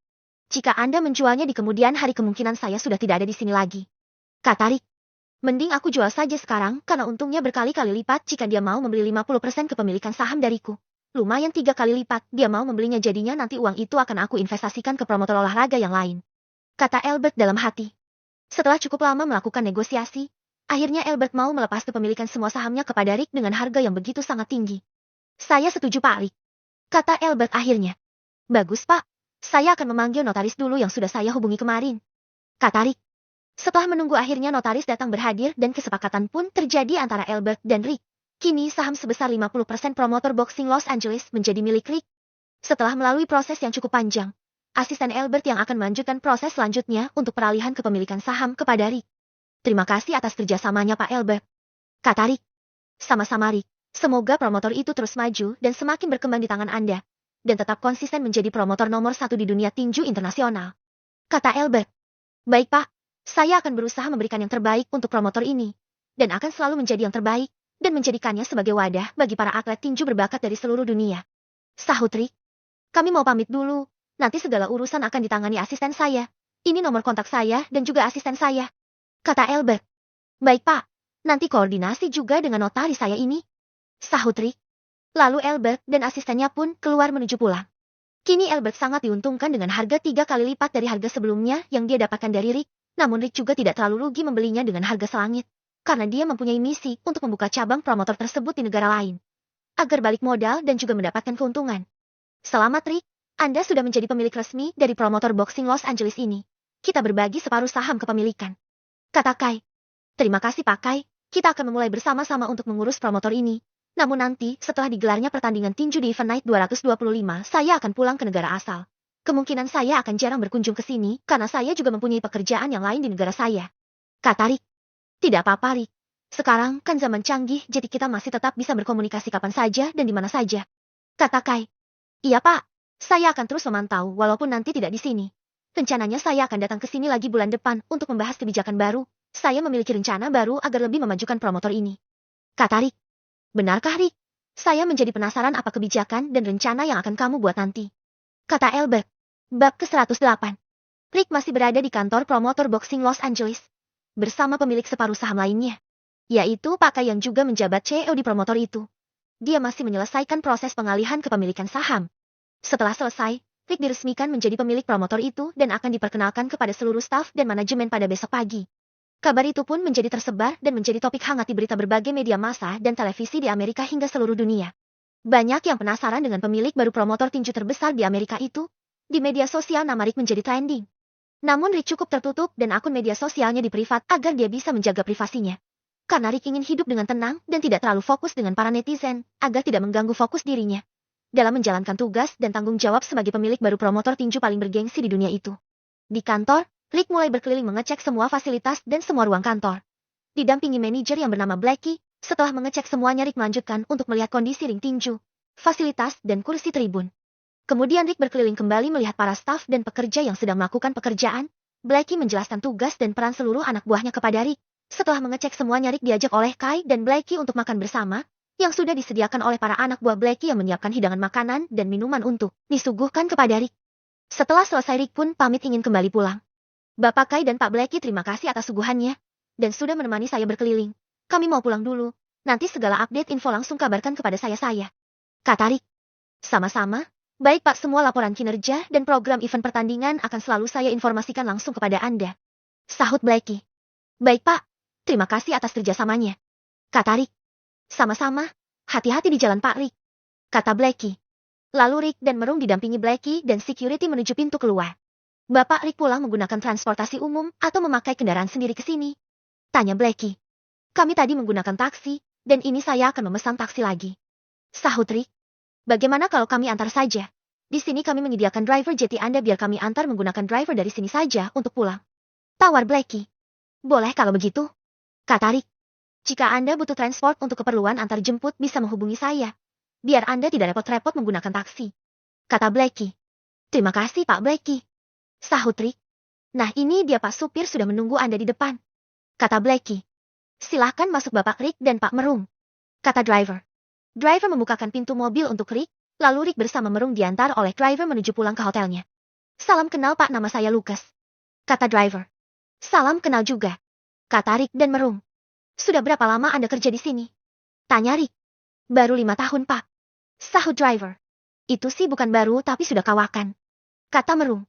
Jika Anda menjualnya di kemudian hari kemungkinan saya sudah tidak ada di sini lagi. Kata Rick. Mending aku jual saja sekarang karena untungnya berkali-kali lipat jika dia mau membeli 50% kepemilikan saham dariku. Lumayan 3 kali lipat, dia mau membelinya jadinya nanti uang itu akan aku investasikan ke promotor olahraga yang lain. Kata Albert dalam hati. Setelah cukup lama melakukan negosiasi, akhirnya Albert mau melepas kepemilikan semua sahamnya kepada Rick dengan harga yang begitu sangat tinggi. Saya setuju Pak Rick. Kata Albert akhirnya. Bagus Pak, saya akan memanggil notaris dulu yang sudah saya hubungi kemarin. Kata Rick. Setelah menunggu akhirnya notaris datang berhadir dan kesepakatan pun terjadi antara Albert dan Rick. Kini saham sebesar 50% promotor boxing Los Angeles menjadi milik Rick. Setelah melalui proses yang cukup panjang, asisten Albert yang akan melanjutkan proses selanjutnya untuk peralihan kepemilikan saham kepada Rick. Terima kasih atas kerjasamanya Pak Albert. Kata Rick. Sama-sama Rick, semoga promotor itu terus maju dan semakin berkembang di tangan Anda, dan tetap konsisten menjadi promotor nomor 1 di dunia tinju internasional. Kata Albert. Baik Pak, saya akan berusaha memberikan yang terbaik untuk promotor ini, dan akan selalu menjadi yang terbaik, dan menjadikannya sebagai wadah bagi para atlet tinju berbakat dari seluruh dunia. Sahut Rick. Kami mau pamit dulu, nanti segala urusan akan ditangani asisten saya. Ini nomor kontak saya dan juga asisten saya. Kata Albert. Baik Pak, nanti koordinasi juga dengan notaris saya ini. Sahut Rick. Lalu Albert dan asistennya pun keluar menuju pulang. Kini Albert sangat diuntungkan dengan harga 3 kali lipat dari harga sebelumnya yang dia dapatkan dari Rick, namun Rick juga tidak terlalu rugi membelinya dengan harga selangit. Karena dia mempunyai misi untuk membuka cabang promotor tersebut di negara lain. Agar balik modal dan juga mendapatkan keuntungan. Selamat Rick, Anda sudah menjadi pemilik resmi dari promotor boxing Los Angeles ini. Kita berbagi separuh saham kepemilikan. Kata Kai. Terima kasih Pak Kai, kita akan memulai bersama-sama untuk mengurus promotor ini. Namun nanti, setelah digelarnya pertandingan tinju di Event Night 225, saya akan pulang ke negara asal. Kemungkinan saya akan jarang berkunjung ke sini, karena saya juga mempunyai pekerjaan yang lain di negara saya. Kata Rick. Tidak apa-apa Rick. Sekarang kan zaman canggih jadi kita masih tetap bisa berkomunikasi kapan saja dan di mana saja. Kata Kai. Iya Pak, saya akan terus memantau walaupun nanti tidak di sini. Rencananya saya akan datang ke sini lagi bulan depan untuk membahas kebijakan baru. Saya memiliki rencana baru agar lebih memajukan promotor ini. Kata Rick. Benarkah Rick? Saya menjadi penasaran apa kebijakan dan rencana yang akan kamu buat nanti. Kata Albert. Bab ke-108. Rick masih berada di kantor promotor boxing Los Angeles. Bersama pemilik separuh saham lainnya, yaitu Pak Kai yang juga menjabat CEO di promotor itu. Dia masih menyelesaikan proses pengalihan kepemilikan saham. Setelah selesai, Rick diresmikan menjadi pemilik promotor itu dan akan diperkenalkan kepada seluruh staf dan manajemen pada besok pagi. Kabar itu pun menjadi tersebar dan menjadi topik hangat di berita berbagai media massa dan televisi di Amerika hingga seluruh dunia. Banyak yang penasaran dengan pemilik baru promotor tinju terbesar di Amerika itu. Di media sosial nama Rick menjadi trending. Namun Rick cukup tertutup dan akun media sosialnya diprivat agar dia bisa menjaga privasinya. Karena Rick ingin hidup dengan tenang dan tidak terlalu fokus dengan para netizen, agar tidak mengganggu fokus dirinya dalam menjalankan tugas dan tanggung jawab sebagai pemilik baru promotor tinju paling bergengsi di dunia itu. Di kantor, Rick mulai berkeliling mengecek semua fasilitas dan semua ruang kantor. Didampingi manajer yang bernama Blackie, setelah mengecek semuanya Rick melanjutkan untuk melihat kondisi ring tinju, fasilitas, dan kursi tribun. Kemudian Rick berkeliling kembali melihat para staf dan pekerja yang sedang melakukan pekerjaan. Blackie menjelaskan tugas dan peran seluruh anak buahnya kepada Rick. Setelah mengecek semuanya Rick diajak oleh Kai dan Blackie untuk makan bersama, yang sudah disediakan oleh para anak buah Blackie yang menyiapkan hidangan makanan dan minuman untuk disuguhkan kepada Rick. Setelah selesai Rick pun pamit ingin kembali pulang. Bapak Kai dan Pak Blackie terima kasih atas suguhannya, dan sudah menemani saya berkeliling. Kami mau pulang dulu, nanti segala update info langsung kabarkan kepada saya. Kata Rick. Sama-sama, baik Pak, semua laporan kinerja dan program event pertandingan akan selalu saya informasikan langsung kepada Anda. Sahut Blackie. Baik Pak, terima kasih atas kerjasamanya. Kata Rick. Sama-sama, hati-hati di jalan Pak Rick. Kata Blackie. Lalu Rick dan Merung didampingi Blackie dan security menuju pintu keluar. Bapak Rick pulang menggunakan transportasi umum atau memakai kendaraan sendiri ke sini? Tanya Blackie. Kami tadi menggunakan taksi, dan ini saya akan memesan taksi lagi. Sahut Rick. Bagaimana kalau kami antar saja? Di sini kami menyediakan driver jeti Anda biar kami antar menggunakan driver dari sini saja untuk pulang. Tawar Blackie. Boleh kalau begitu. Kata Rick. Jika Anda butuh transport untuk keperluan antar jemput bisa menghubungi saya. Biar Anda tidak repot-repot menggunakan taksi. Kata Blackie. Terima kasih Pak Blackie. Sahut Rick. Nah ini dia Pak supir sudah menunggu Anda di depan. Kata Blackie. Silahkan masuk Bapak Rick dan Pak Merung. Kata driver. Driver membukakan pintu mobil untuk Rick, lalu Rick bersama Merung diantar oleh driver menuju pulang ke hotelnya. Salam kenal Pak, nama saya Lucas. Kata driver. Salam kenal juga. Kata Rick dan Merung. Sudah berapa lama Anda kerja di sini? Tanya Rick. Baru 5 tahun Pak. Sahut driver. Itu sih bukan baru tapi sudah kawakan. Kata Merung.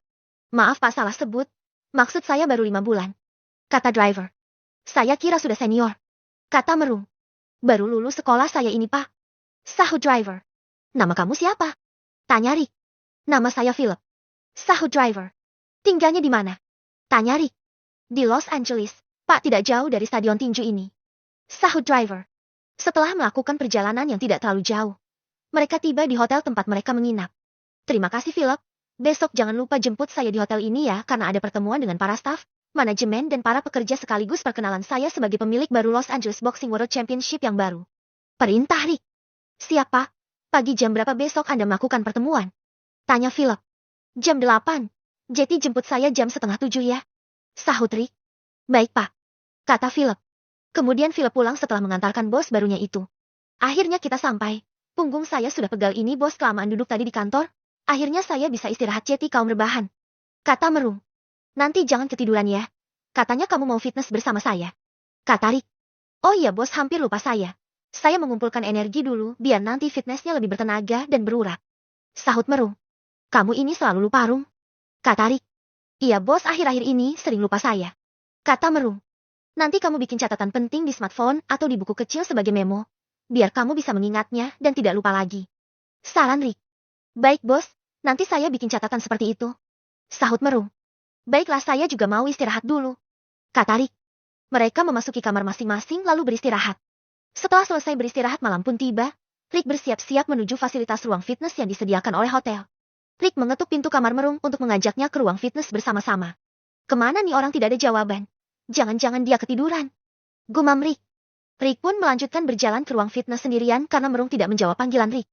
Maaf Pak salah sebut. Maksud saya baru 5 bulan. Kata driver. Saya kira sudah senior. Kata Merung. Baru lulus sekolah saya ini Pak. Sahut driver. Nama kamu siapa? Tanya Rick. Nama saya Philip. Sahut driver. Tinggalnya di mana? Tanya Rick. Di Los Angeles, Pak, tidak jauh dari stadion tinju ini. Sahut driver. Setelah melakukan perjalanan yang tidak terlalu jauh, mereka tiba di hotel tempat mereka menginap. Terima kasih Philip. Besok jangan lupa jemput saya di hotel ini ya karena ada pertemuan dengan para staf, manajemen dan para pekerja sekaligus perkenalan saya sebagai pemilik baru Los Angeles Boxing World Championship yang baru. Perintah Rick. Siapa? Pagi jam berapa besok Anda melakukan pertemuan? Tanya Philip. Jam 8. Jeti jemput saya jam 6:30 ya. Sahut Rick. Baik Pak. Kata Philip. Kemudian Philip pulang setelah mengantarkan bos barunya itu. Akhirnya kita sampai. Punggung saya sudah pegal ini bos kelamaan duduk tadi di kantor. Akhirnya saya bisa istirahat Jeti kaum rebahan. Kata Merung. Nanti jangan ketiduran ya. Katanya kamu mau fitness bersama saya. Kata Rick. Oh iya bos hampir lupa saya. Saya mengumpulkan energi dulu biar nanti fitnessnya lebih bertenaga dan berurat. Sahut Merung. Kamu ini selalu lupa Rung. Kata Rick. Iya bos akhir-akhir ini sering lupa saya. Kata Merung. Nanti kamu bikin catatan penting di smartphone atau di buku kecil sebagai memo. Biar kamu bisa mengingatnya dan tidak lupa lagi. Saran Rick. Baik bos, nanti saya bikin catatan seperti itu. Sahut Merung. Baiklah saya juga mau istirahat dulu. Kata Rick. Mereka memasuki kamar masing-masing lalu beristirahat. Setelah selesai beristirahat malam pun tiba, Rick bersiap-siap menuju fasilitas ruang fitness yang disediakan oleh hotel. Rick mengetuk pintu kamar Merung untuk mengajaknya ke ruang fitness bersama-sama. Kemana nih orang tidak ada jawaban? Jangan-jangan dia ketiduran. Gumam Rick. Rick pun melanjutkan berjalan ke ruang fitness sendirian karena Merung tidak menjawab panggilan Rick.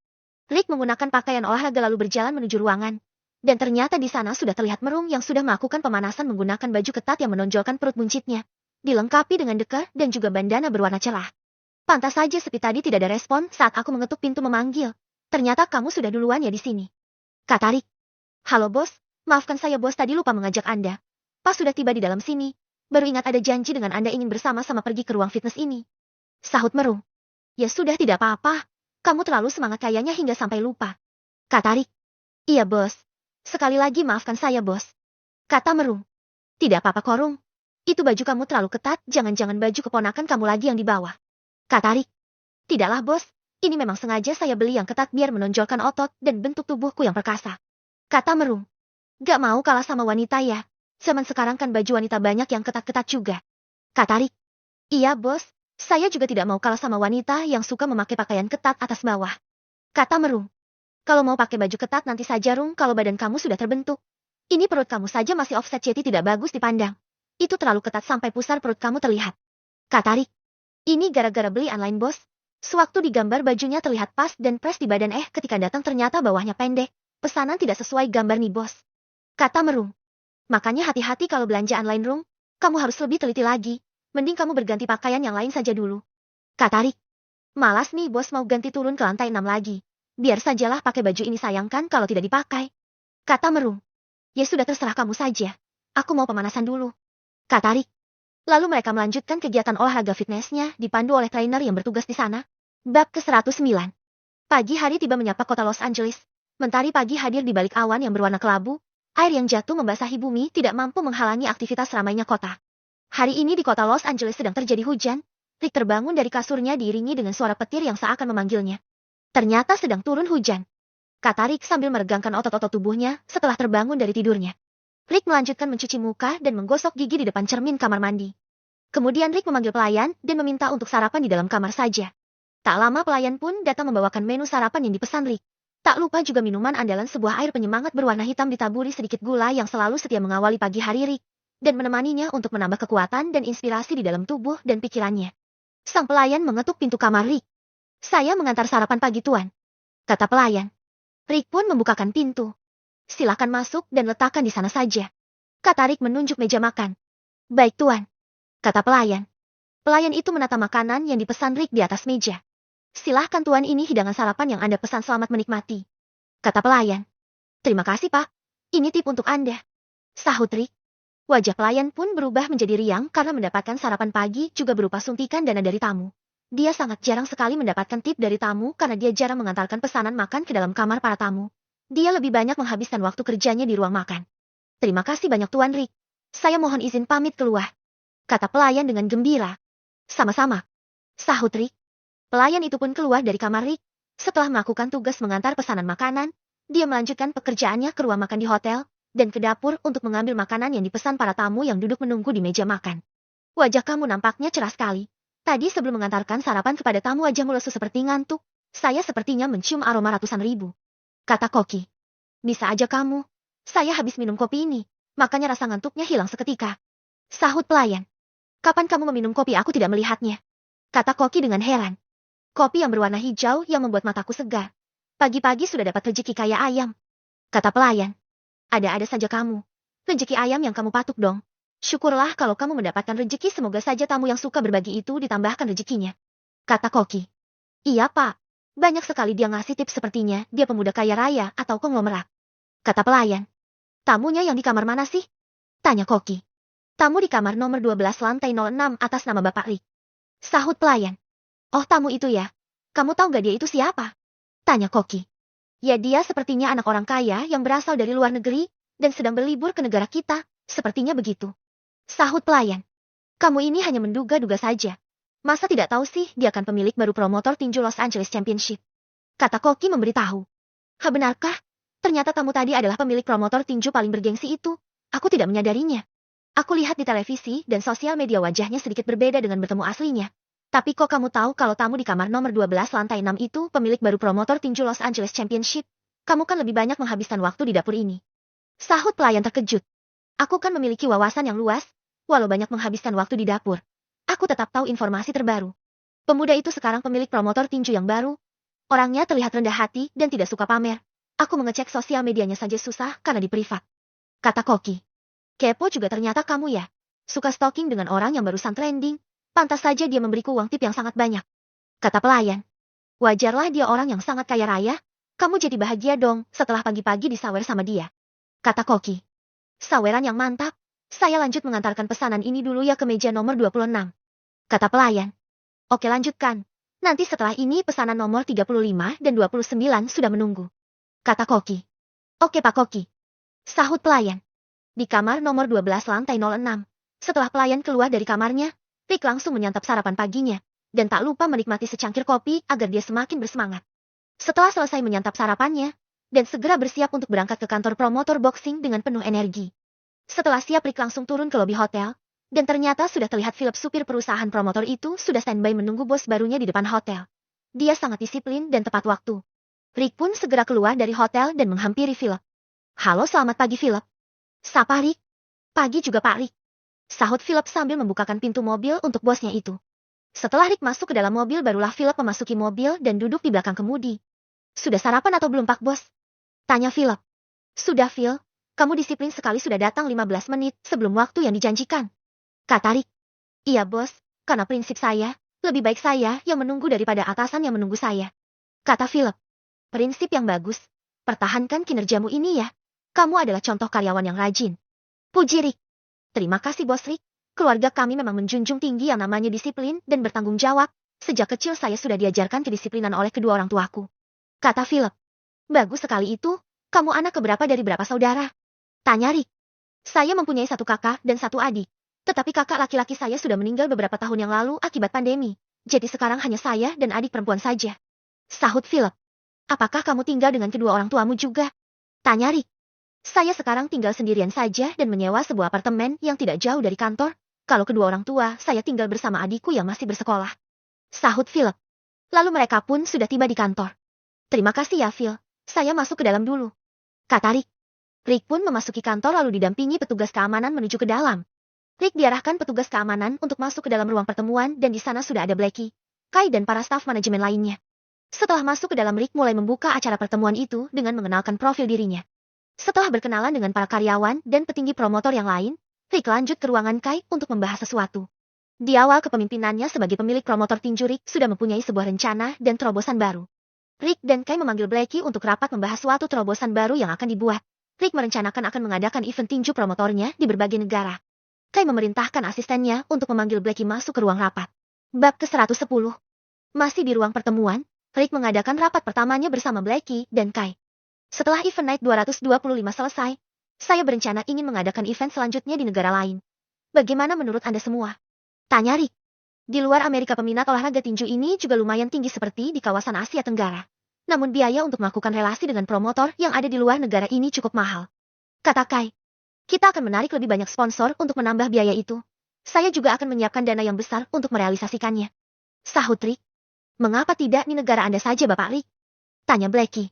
Rick menggunakan pakaian olahraga lalu berjalan menuju ruangan. Dan ternyata di sana sudah terlihat Merung yang sudah melakukan pemanasan menggunakan baju ketat yang menonjolkan perut buncitnya. Dilengkapi dengan dekar dan juga bandana berwarna cerah. Pantas saja sepi tadi tidak ada respon saat aku mengetuk pintu memanggil. Ternyata kamu sudah duluan ya di sini. Kata Rick. Halo bos, maafkan saya bos tadi lupa mengajak Anda. Pas sudah tiba di dalam sini, baru ingat ada janji dengan Anda ingin bersama-sama pergi ke ruang fitness ini. Sahut Merung. Ya sudah tidak apa-apa, kamu terlalu semangat kayaknya hingga sampai lupa. Kata Rick. Iya bos, sekali lagi maafkan saya bos. Kata Merung. Tidak apa-apa Korung. Itu baju kamu terlalu ketat, jangan-jangan baju keponakan kamu lagi yang dibawa. Kata Rick. Tidaklah bos, ini memang sengaja saya beli yang ketat biar menonjolkan otot dan bentuk tubuhku yang perkasa. Kata Merung. Gak mau kalah sama wanita ya. Zaman sekarang kan baju wanita banyak yang ketat-ketat juga. Kata Rick. Iya bos, saya juga tidak mau kalah sama wanita yang suka memakai pakaian ketat atas bawah. Kata Merung. Kalau mau pakai baju ketat nanti saja Rung kalau badan kamu sudah terbentuk. Ini perut kamu saja masih offset jadi tidak bagus dipandang. Itu terlalu ketat sampai pusar perut kamu terlihat. Kata Rick. Ini gara-gara beli online bos. Sewaktu digambar bajunya terlihat pas dan pres di badan ketika datang ternyata bawahnya pendek. Pesanan tidak sesuai gambar nih bos. Kata Merung. Makanya hati-hati kalau belanja online Rung. Kamu harus lebih teliti lagi. Mending kamu berganti pakaian yang lain saja dulu. Kata Rick. Malas nih bos mau ganti turun ke lantai 6 lagi. Biar sajalah pakai baju ini sayangkan kalau tidak dipakai. Kata Merung. Ya sudah terserah kamu saja. Aku mau pemanasan dulu. Kata Rick. Lalu mereka melanjutkan kegiatan olahraga fitnessnya dipandu oleh trainer yang bertugas di sana. Bab ke-109. Pagi hari tiba menyapa kota Los Angeles. Mentari pagi hadir di balik awan yang berwarna kelabu. Air yang jatuh membasahi bumi tidak mampu menghalangi aktivitas ramainya kota. Hari ini di kota Los Angeles sedang terjadi hujan. Rick terbangun dari kasurnya diiringi dengan suara petir yang seakan memanggilnya. Ternyata sedang turun hujan. Kata Rick sambil meregangkan otot-otot tubuhnya setelah terbangun dari tidurnya. Rick melanjutkan mencuci muka dan menggosok gigi di depan cermin kamar mandi. Kemudian Rick memanggil pelayan dan meminta untuk sarapan di dalam kamar saja. Tak lama pelayan pun datang membawakan menu sarapan yang dipesan Rick. Tak lupa juga minuman andalan sebuah air penyemangat berwarna hitam ditaburi sedikit gula yang selalu setia mengawali pagi hari Rick dan menemaninya untuk menambah kekuatan dan inspirasi di dalam tubuh dan pikirannya. Sang pelayan mengetuk pintu kamar Rick. Saya mengantar sarapan pagi tuan. Kata pelayan. Rick pun membukakan pintu. Silakan masuk dan letakkan di sana saja. Kata Rick menunjuk meja makan. Baik tuan. Kata pelayan. Pelayan itu menata makanan yang dipesan Rick di atas meja. Silahkan tuan ini hidangan sarapan yang Anda pesan selamat menikmati. Kata pelayan. Terima kasih pak. Ini tip untuk Anda. Sahut Rick. Wajah pelayan pun berubah menjadi riang karena mendapatkan sarapan pagi juga berupa suntikan dana dari tamu. Dia sangat jarang sekali mendapatkan tip dari tamu karena dia jarang mengantarkan pesanan makan ke dalam kamar para tamu. Dia lebih banyak menghabiskan waktu kerjanya di ruang makan. Terima kasih banyak Tuan Rick. Saya mohon izin pamit keluar. Kata pelayan dengan gembira. Sama-sama. Sahut Rick. Pelayan itu pun keluar dari kamar Rick. Setelah melakukan tugas mengantar pesanan makanan, dia melanjutkan pekerjaannya ke ruang makan di hotel, dan ke dapur untuk mengambil makanan yang dipesan para tamu yang duduk menunggu di meja makan. Wajah kamu nampaknya cerah sekali. Tadi sebelum mengantarkan sarapan kepada tamu wajahmu lesu seperti ngantuk. Saya sepertinya mencium aroma ratusan ribu. Kata Koki. Bisa aja kamu. Saya habis minum kopi ini. Makanya rasa ngantuknya hilang seketika. Sahut pelayan. Kapan kamu meminum kopi aku tidak melihatnya? Kata Koki dengan heran. Kopi yang berwarna hijau yang membuat mataku segar. Pagi-pagi sudah dapat rezeki kaya ayam. Kata pelayan. Ada-ada saja kamu. Rezeki ayam yang kamu patuk dong. Syukurlah kalau kamu mendapatkan rezeki semoga saja tamu yang suka berbagi itu ditambahkan rezekinya. Kata Koki. Iya pak. Banyak sekali dia ngasih tips sepertinya dia pemuda kaya raya atau konglomerat. Kata pelayan. Tamunya yang di kamar mana sih? Tanya Koki. Tamu di kamar nomor 12 lantai 06 atas nama Bapak Rick. Sahut pelayan. Oh tamu itu ya. Kamu tahu gak dia itu siapa? Tanya Koki. Ya dia sepertinya anak orang kaya yang berasal dari luar negeri dan sedang berlibur ke negara kita. Sepertinya begitu. Sahut pelayan. Kamu ini hanya menduga-duga saja. Masa tidak tahu sih dia akan pemilik baru promotor tinju Los Angeles Championship? Kata Koki memberitahu. Ha benarkah? Ternyata kamu tadi adalah pemilik promotor tinju paling bergengsi itu. Aku tidak menyadarinya. Aku lihat di televisi dan sosial media wajahnya sedikit berbeda dengan bertemu aslinya. Tapi kok kamu tahu kalau tamu di kamar nomor 12 lantai 6 itu pemilik baru promotor tinju Los Angeles Championship? Kamu kan lebih banyak menghabiskan waktu di dapur ini. Sahut pelayan terkejut. Aku kan memiliki wawasan yang luas, walau banyak menghabiskan waktu di dapur. Aku tetap tahu informasi terbaru. Pemuda itu sekarang pemilik promotor tinju yang baru. Orangnya terlihat rendah hati dan tidak suka pamer. Aku mengecek sosial medianya saja susah karena di privat. Kata Koki. Kepo juga ternyata kamu ya. Suka stalking dengan orang yang barusan trending. Pantas saja dia memberiku uang tip yang sangat banyak. Kata pelayan. Wajarlah dia orang yang sangat kaya raya. Kamu jadi bahagia dong setelah pagi-pagi disawer sama dia. Kata Koki. Saweran yang mantap. Saya lanjut mengantarkan pesanan ini dulu ya ke meja nomor 26. Kata pelayan. Oke lanjutkan. Nanti setelah ini pesanan nomor 35 dan 29 sudah menunggu. Kata Koki. Oke Pak Koki. Sahut pelayan. Di kamar nomor 12 lantai 06. Setelah pelayan keluar dari kamarnya, Rick langsung menyantap sarapan paginya, dan tak lupa menikmati secangkir kopi agar dia semakin bersemangat. Setelah selesai menyantap sarapannya, dan segera bersiap untuk berangkat ke kantor promotor boxing dengan penuh energi. Setelah siap, Rick langsung turun ke lobi hotel, dan ternyata sudah terlihat Philip, supir perusahaan promotor itu, sudah standby menunggu bos barunya di depan hotel. Dia sangat disiplin dan tepat waktu. Rick pun segera keluar dari hotel dan menghampiri Philip. "Halo, selamat pagi Philip." Sapa Rick. "Pagi juga Pak Rick," sahut Philip sambil membukakan pintu mobil untuk bosnya itu. Setelah Rick masuk ke dalam mobil, barulah Philip memasuki mobil dan duduk di belakang kemudi. "Sudah sarapan atau belum Pak Bos?" tanya Philip. "Sudah Phil, kamu disiplin sekali, sudah datang 15 menit sebelum waktu yang dijanjikan," kata Rick. "Iya bos, karena prinsip saya, lebih baik saya yang menunggu daripada atasan yang menunggu saya," kata Philip. "Prinsip yang bagus, pertahankan kinerjamu ini ya. Kamu adalah contoh karyawan yang rajin," puji Rick. "Terima kasih bos Rick. Keluarga kami memang menjunjung tinggi yang namanya disiplin dan bertanggung jawab. Sejak kecil saya sudah diajarkan kedisiplinan oleh kedua orang tuaku," kata Philip. "Bagus sekali itu. Kamu anak keberapa dari berapa saudara?" tanya Rick. "Saya mempunyai satu kakak dan satu adik. Tetapi kakak laki-laki saya sudah meninggal beberapa tahun yang lalu akibat pandemi. Jadi sekarang hanya saya dan adik perempuan saja," sahut Philip. "Apakah kamu tinggal dengan kedua orang tuamu juga?" tanya Rick. "Saya sekarang tinggal sendirian saja dan menyewa sebuah apartemen yang tidak jauh dari kantor. Kalau kedua orang tua, saya tinggal bersama adikku yang masih bersekolah," sahut Philip. Lalu mereka pun sudah tiba di kantor. "Terima kasih ya Phil, saya masuk ke dalam dulu," kata Rick. Rick pun memasuki kantor lalu didampingi petugas keamanan menuju ke dalam. Rick diarahkan petugas keamanan untuk masuk ke dalam ruang pertemuan dan di sana sudah ada Blackie, Kai dan para staf manajemen lainnya. Setelah masuk ke dalam, Rick mulai membuka acara pertemuan itu dengan mengenalkan profil dirinya. Setelah berkenalan dengan para karyawan dan petinggi promotor yang lain, Rick lanjut ke ruangan Kai untuk membahas sesuatu. Di awal kepemimpinannya sebagai pemilik promotor tinju, Rick sudah mempunyai sebuah rencana dan terobosan baru. Rick dan Kai memanggil Blackie untuk rapat membahas suatu terobosan baru yang akan dibuat. Rick merencanakan akan mengadakan event tinju promotornya di berbagai negara. Kai memerintahkan asistennya untuk memanggil Blackie masuk ke ruang rapat. Bab ke-110. Masih di ruang pertemuan, Rick mengadakan rapat pertamanya bersama Blackie dan Kai. "Setelah event Night 225 selesai, saya berencana ingin mengadakan event selanjutnya di negara lain. Bagaimana menurut Anda semua?" tanya Rick. Di luar Amerika, peminat olahraga tinju ini juga lumayan tinggi seperti di kawasan Asia Tenggara. Namun biaya untuk melakukan relasi dengan promotor yang ada di luar negara ini cukup mahal, kata Kai. "Kita akan menarik lebih banyak sponsor untuk menambah biaya itu. Saya juga akan menyiapkan dana yang besar untuk merealisasikannya," sahut Rick. "Mengapa tidak di negara Anda saja Bapak Rick?" tanya Blackie.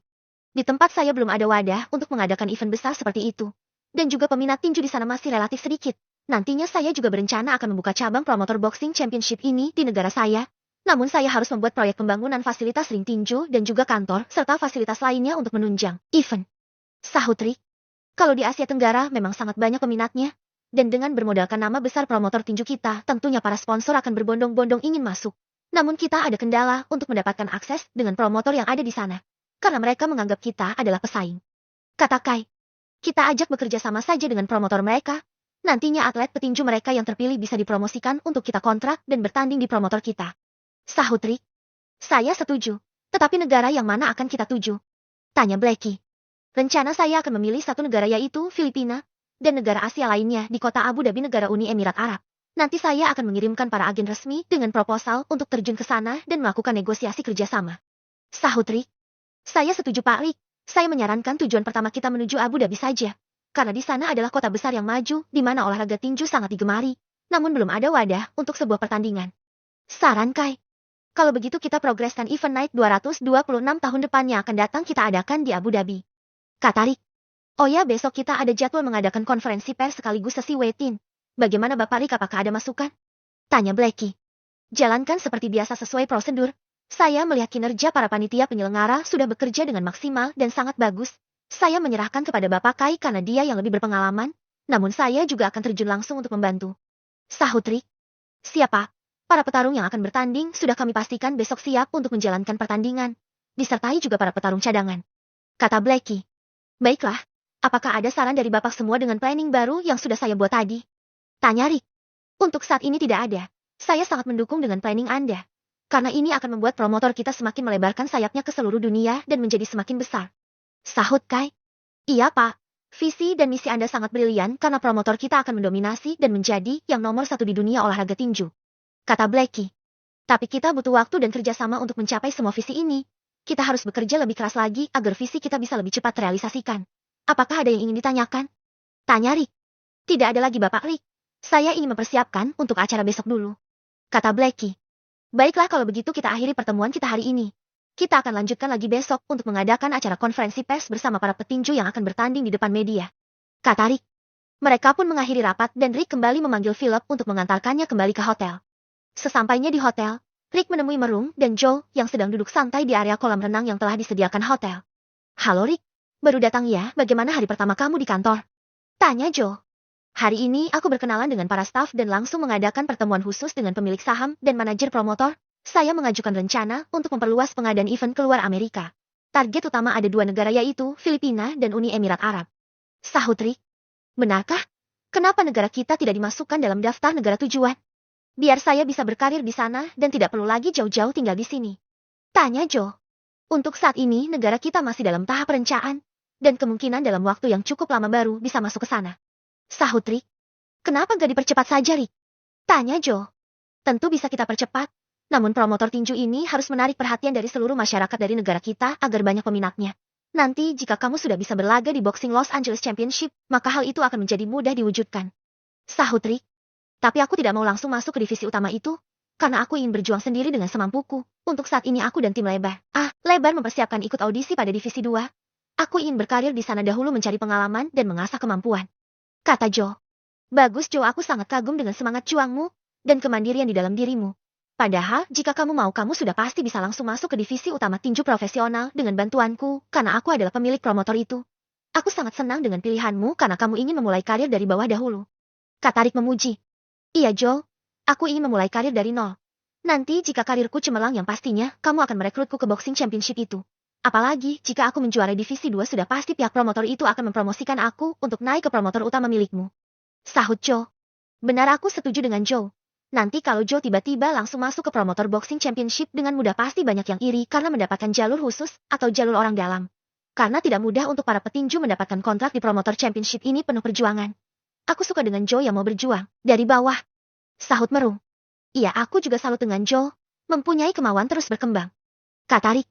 "Di tempat saya belum ada wadah untuk mengadakan event besar seperti itu. Dan juga peminat tinju di sana masih relatif sedikit. Nantinya saya juga berencana akan membuka cabang promotor boxing championship ini di negara saya. Namun saya harus membuat proyek pembangunan fasilitas ring tinju dan juga kantor serta fasilitas lainnya untuk menunjang event," sahut Rick. "Kalau di Asia Tenggara memang sangat banyak peminatnya. Dan dengan bermodalkan nama besar promotor tinju kita, tentunya para sponsor akan berbondong-bondong ingin masuk. Namun kita ada kendala untuk mendapatkan akses dengan promotor yang ada di sana. Karena mereka menganggap kita adalah pesaing," kata Kai. "Kita ajak bekerja sama saja dengan promotor mereka. Nantinya atlet petinju mereka yang terpilih bisa dipromosikan untuk kita kontrak dan bertanding di promotor kita," sahut Rick. "Saya setuju. Tetapi negara yang mana akan kita tuju?" tanya Blackie. "Rencana saya akan memilih satu negara, yaitu Filipina, dan negara Asia lainnya di kota Abu Dhabi, negara Uni Emirat Arab. Nanti saya akan mengirimkan para agen resmi dengan proposal untuk terjun ke sana dan melakukan negosiasi kerjasama," sahut Rick. "Saya setuju Pak Rick. Saya menyarankan tujuan pertama kita menuju Abu Dhabi saja. Karena di sana adalah kota besar yang maju, di mana olahraga tinju sangat digemari. Namun belum ada wadah untuk sebuah pertandingan," saran Kai. "Kalau begitu kita progreskan event Night 226 tahun depan yang akan datang kita adakan di Abu Dhabi," kata Rick. "Oh ya, besok kita ada jadwal mengadakan konferensi pers sekaligus sesi weigh-in. Bagaimana Bapak Rick, apakah ada masukan?" tanya Blackie. "Jalankan seperti biasa sesuai prosedur. Saya melihat kinerja para panitia penyelenggara sudah bekerja dengan maksimal dan sangat bagus. Saya menyerahkan kepada Bapak Kai karena dia yang lebih berpengalaman. Namun saya juga akan terjun langsung untuk membantu," sahut Rick. "Siapa? Para petarung yang akan bertanding sudah kami pastikan besok siap untuk menjalankan pertandingan. Disertai juga para petarung cadangan," kata Blackie. "Baiklah. Apakah ada saran dari Bapak semua dengan planning baru yang sudah saya buat tadi?" tanya Rick. "Untuk saat ini tidak ada. Saya sangat mendukung dengan planning Anda. Karena ini akan membuat promotor kita semakin melebarkan sayapnya ke seluruh dunia dan menjadi semakin besar," sahut Kai. "Iya Pak. Visi dan misi Anda sangat brilian karena promotor kita akan mendominasi dan menjadi yang nomor satu di dunia olahraga tinju. Kata Blackie. Tapi kita butuh waktu dan kerjasama untuk mencapai semua visi ini. Kita harus bekerja lebih keras lagi agar visi kita bisa lebih cepat terrealisasikan. Apakah ada yang ingin ditanyakan? Tanya Rick. Tidak ada lagi Bapak Rick. Saya ingin mempersiapkan untuk acara besok dulu. Kata Blackie. Baiklah kalau begitu kita akhiri pertemuan kita hari ini. Kita akan lanjutkan lagi besok untuk mengadakan acara konferensi pers bersama para petinju yang akan bertanding di depan media. Kata Rick. Mereka pun mengakhiri rapat dan Rick kembali memanggil Philip untuk mengantarkannya kembali ke hotel. Sesampainya di hotel, Rick menemui Merung dan Joe yang sedang duduk santai di area kolam renang yang telah disediakan hotel. Halo Rick, baru datang ya, bagaimana hari pertama kamu di kantor? Tanya Joe. Hari ini aku berkenalan dengan para staf dan langsung mengadakan pertemuan khusus dengan pemilik saham dan manajer promotor. Saya mengajukan rencana untuk memperluas pengadaan event keluar Amerika. Target utama ada 2 negara yaitu Filipina dan Uni Emirat Arab. Sahut Rick. Benarkah? Kenapa negara kita tidak dimasukkan dalam daftar negara tujuan? Biar saya bisa berkarir di sana dan tidak perlu lagi jauh-jauh tinggal di sini. Tanya Joe. Untuk saat ini negara kita masih dalam tahap perencanaan dan kemungkinan dalam waktu yang cukup lama baru bisa masuk ke sana. Sahut Rick. Kenapa gak dipercepat saja, Rick? Tanya Joe. Tentu bisa kita percepat, namun promotor tinju ini harus menarik perhatian dari seluruh masyarakat dari negara kita agar banyak peminatnya. Nanti jika kamu sudah bisa berlaga di Boxing Los Angeles Championship, maka hal itu akan menjadi mudah diwujudkan. Sahut Rick. Tapi aku tidak mau langsung masuk ke divisi utama itu, karena aku ingin berjuang sendiri dengan semampuku. Untuk saat ini aku dan tim Lebar. Lebar mempersiapkan ikut audisi pada divisi 2. Aku ingin berkarir di sana dahulu mencari pengalaman dan mengasah kemampuan. Kata Joe. Bagus Joe, aku sangat kagum dengan semangat juangmu dan kemandirian di dalam dirimu. Padahal, jika kamu mau kamu sudah pasti bisa langsung masuk ke divisi utama tinju profesional dengan bantuanku, karena aku adalah pemilik promotor itu. Aku sangat senang dengan pilihanmu karena kamu ingin memulai karir dari bawah dahulu. Kata Rick memuji. Iya Joe, aku ingin memulai karir dari nol. Nanti jika karirku cemerlang yang pastinya, kamu akan merekrutku ke Boxing Championship itu. Apalagi, jika aku menjuarai divisi 2 sudah pasti pihak promotor itu akan mempromosikan aku untuk naik ke promotor utama milikmu. Sahut Joe. Benar, aku setuju dengan Joe. Nanti kalau Joe tiba-tiba langsung masuk ke promotor Boxing Championship dengan mudah pasti banyak yang iri karena mendapatkan jalur khusus atau jalur orang dalam. Karena tidak mudah untuk para petinju mendapatkan kontrak di promotor Championship ini penuh perjuangan. Aku suka dengan Joe yang mau berjuang dari bawah. Sahut Merung. Iya, aku juga salut dengan Joe, mempunyai kemauan terus berkembang. Kata Rick.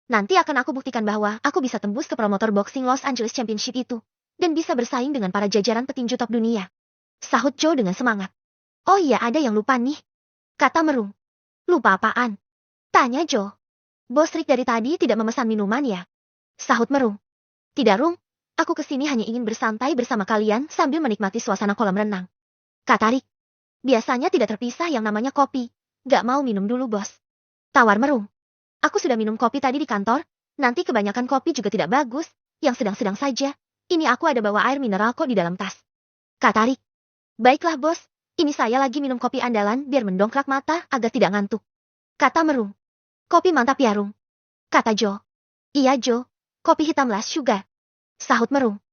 Nanti akan aku buktikan bahwa aku bisa tembus ke promotor Boxing Los Angeles Championship itu. Dan bisa bersaing dengan para jajaran petinju top dunia. Sahut Joe dengan semangat. Oh iya, ada yang lupa nih. Kata Merung. Lupa apaan? Tanya Joe. Bos Rick dari tadi tidak memesan minuman ya? Sahut Merung. Tidak Rung, aku kesini hanya ingin bersantai bersama kalian sambil menikmati suasana kolam renang. Kata Rick. Biasanya tidak terpisah yang namanya kopi. Gak mau minum dulu bos. Tawar Merung. Aku sudah minum kopi tadi di kantor, nanti kebanyakan kopi juga tidak bagus, yang sedang-sedang saja. Ini aku ada bawa air mineral kok di dalam tas. Kata Rick. Baiklah bos, ini saya lagi minum kopi andalan biar mendongkrak mata agar tidak ngantuk. Kata Merung. Kopi mantap ya Rung. Kata Joe. Iya Joe, kopi hitam less sugar. Sahut Merung.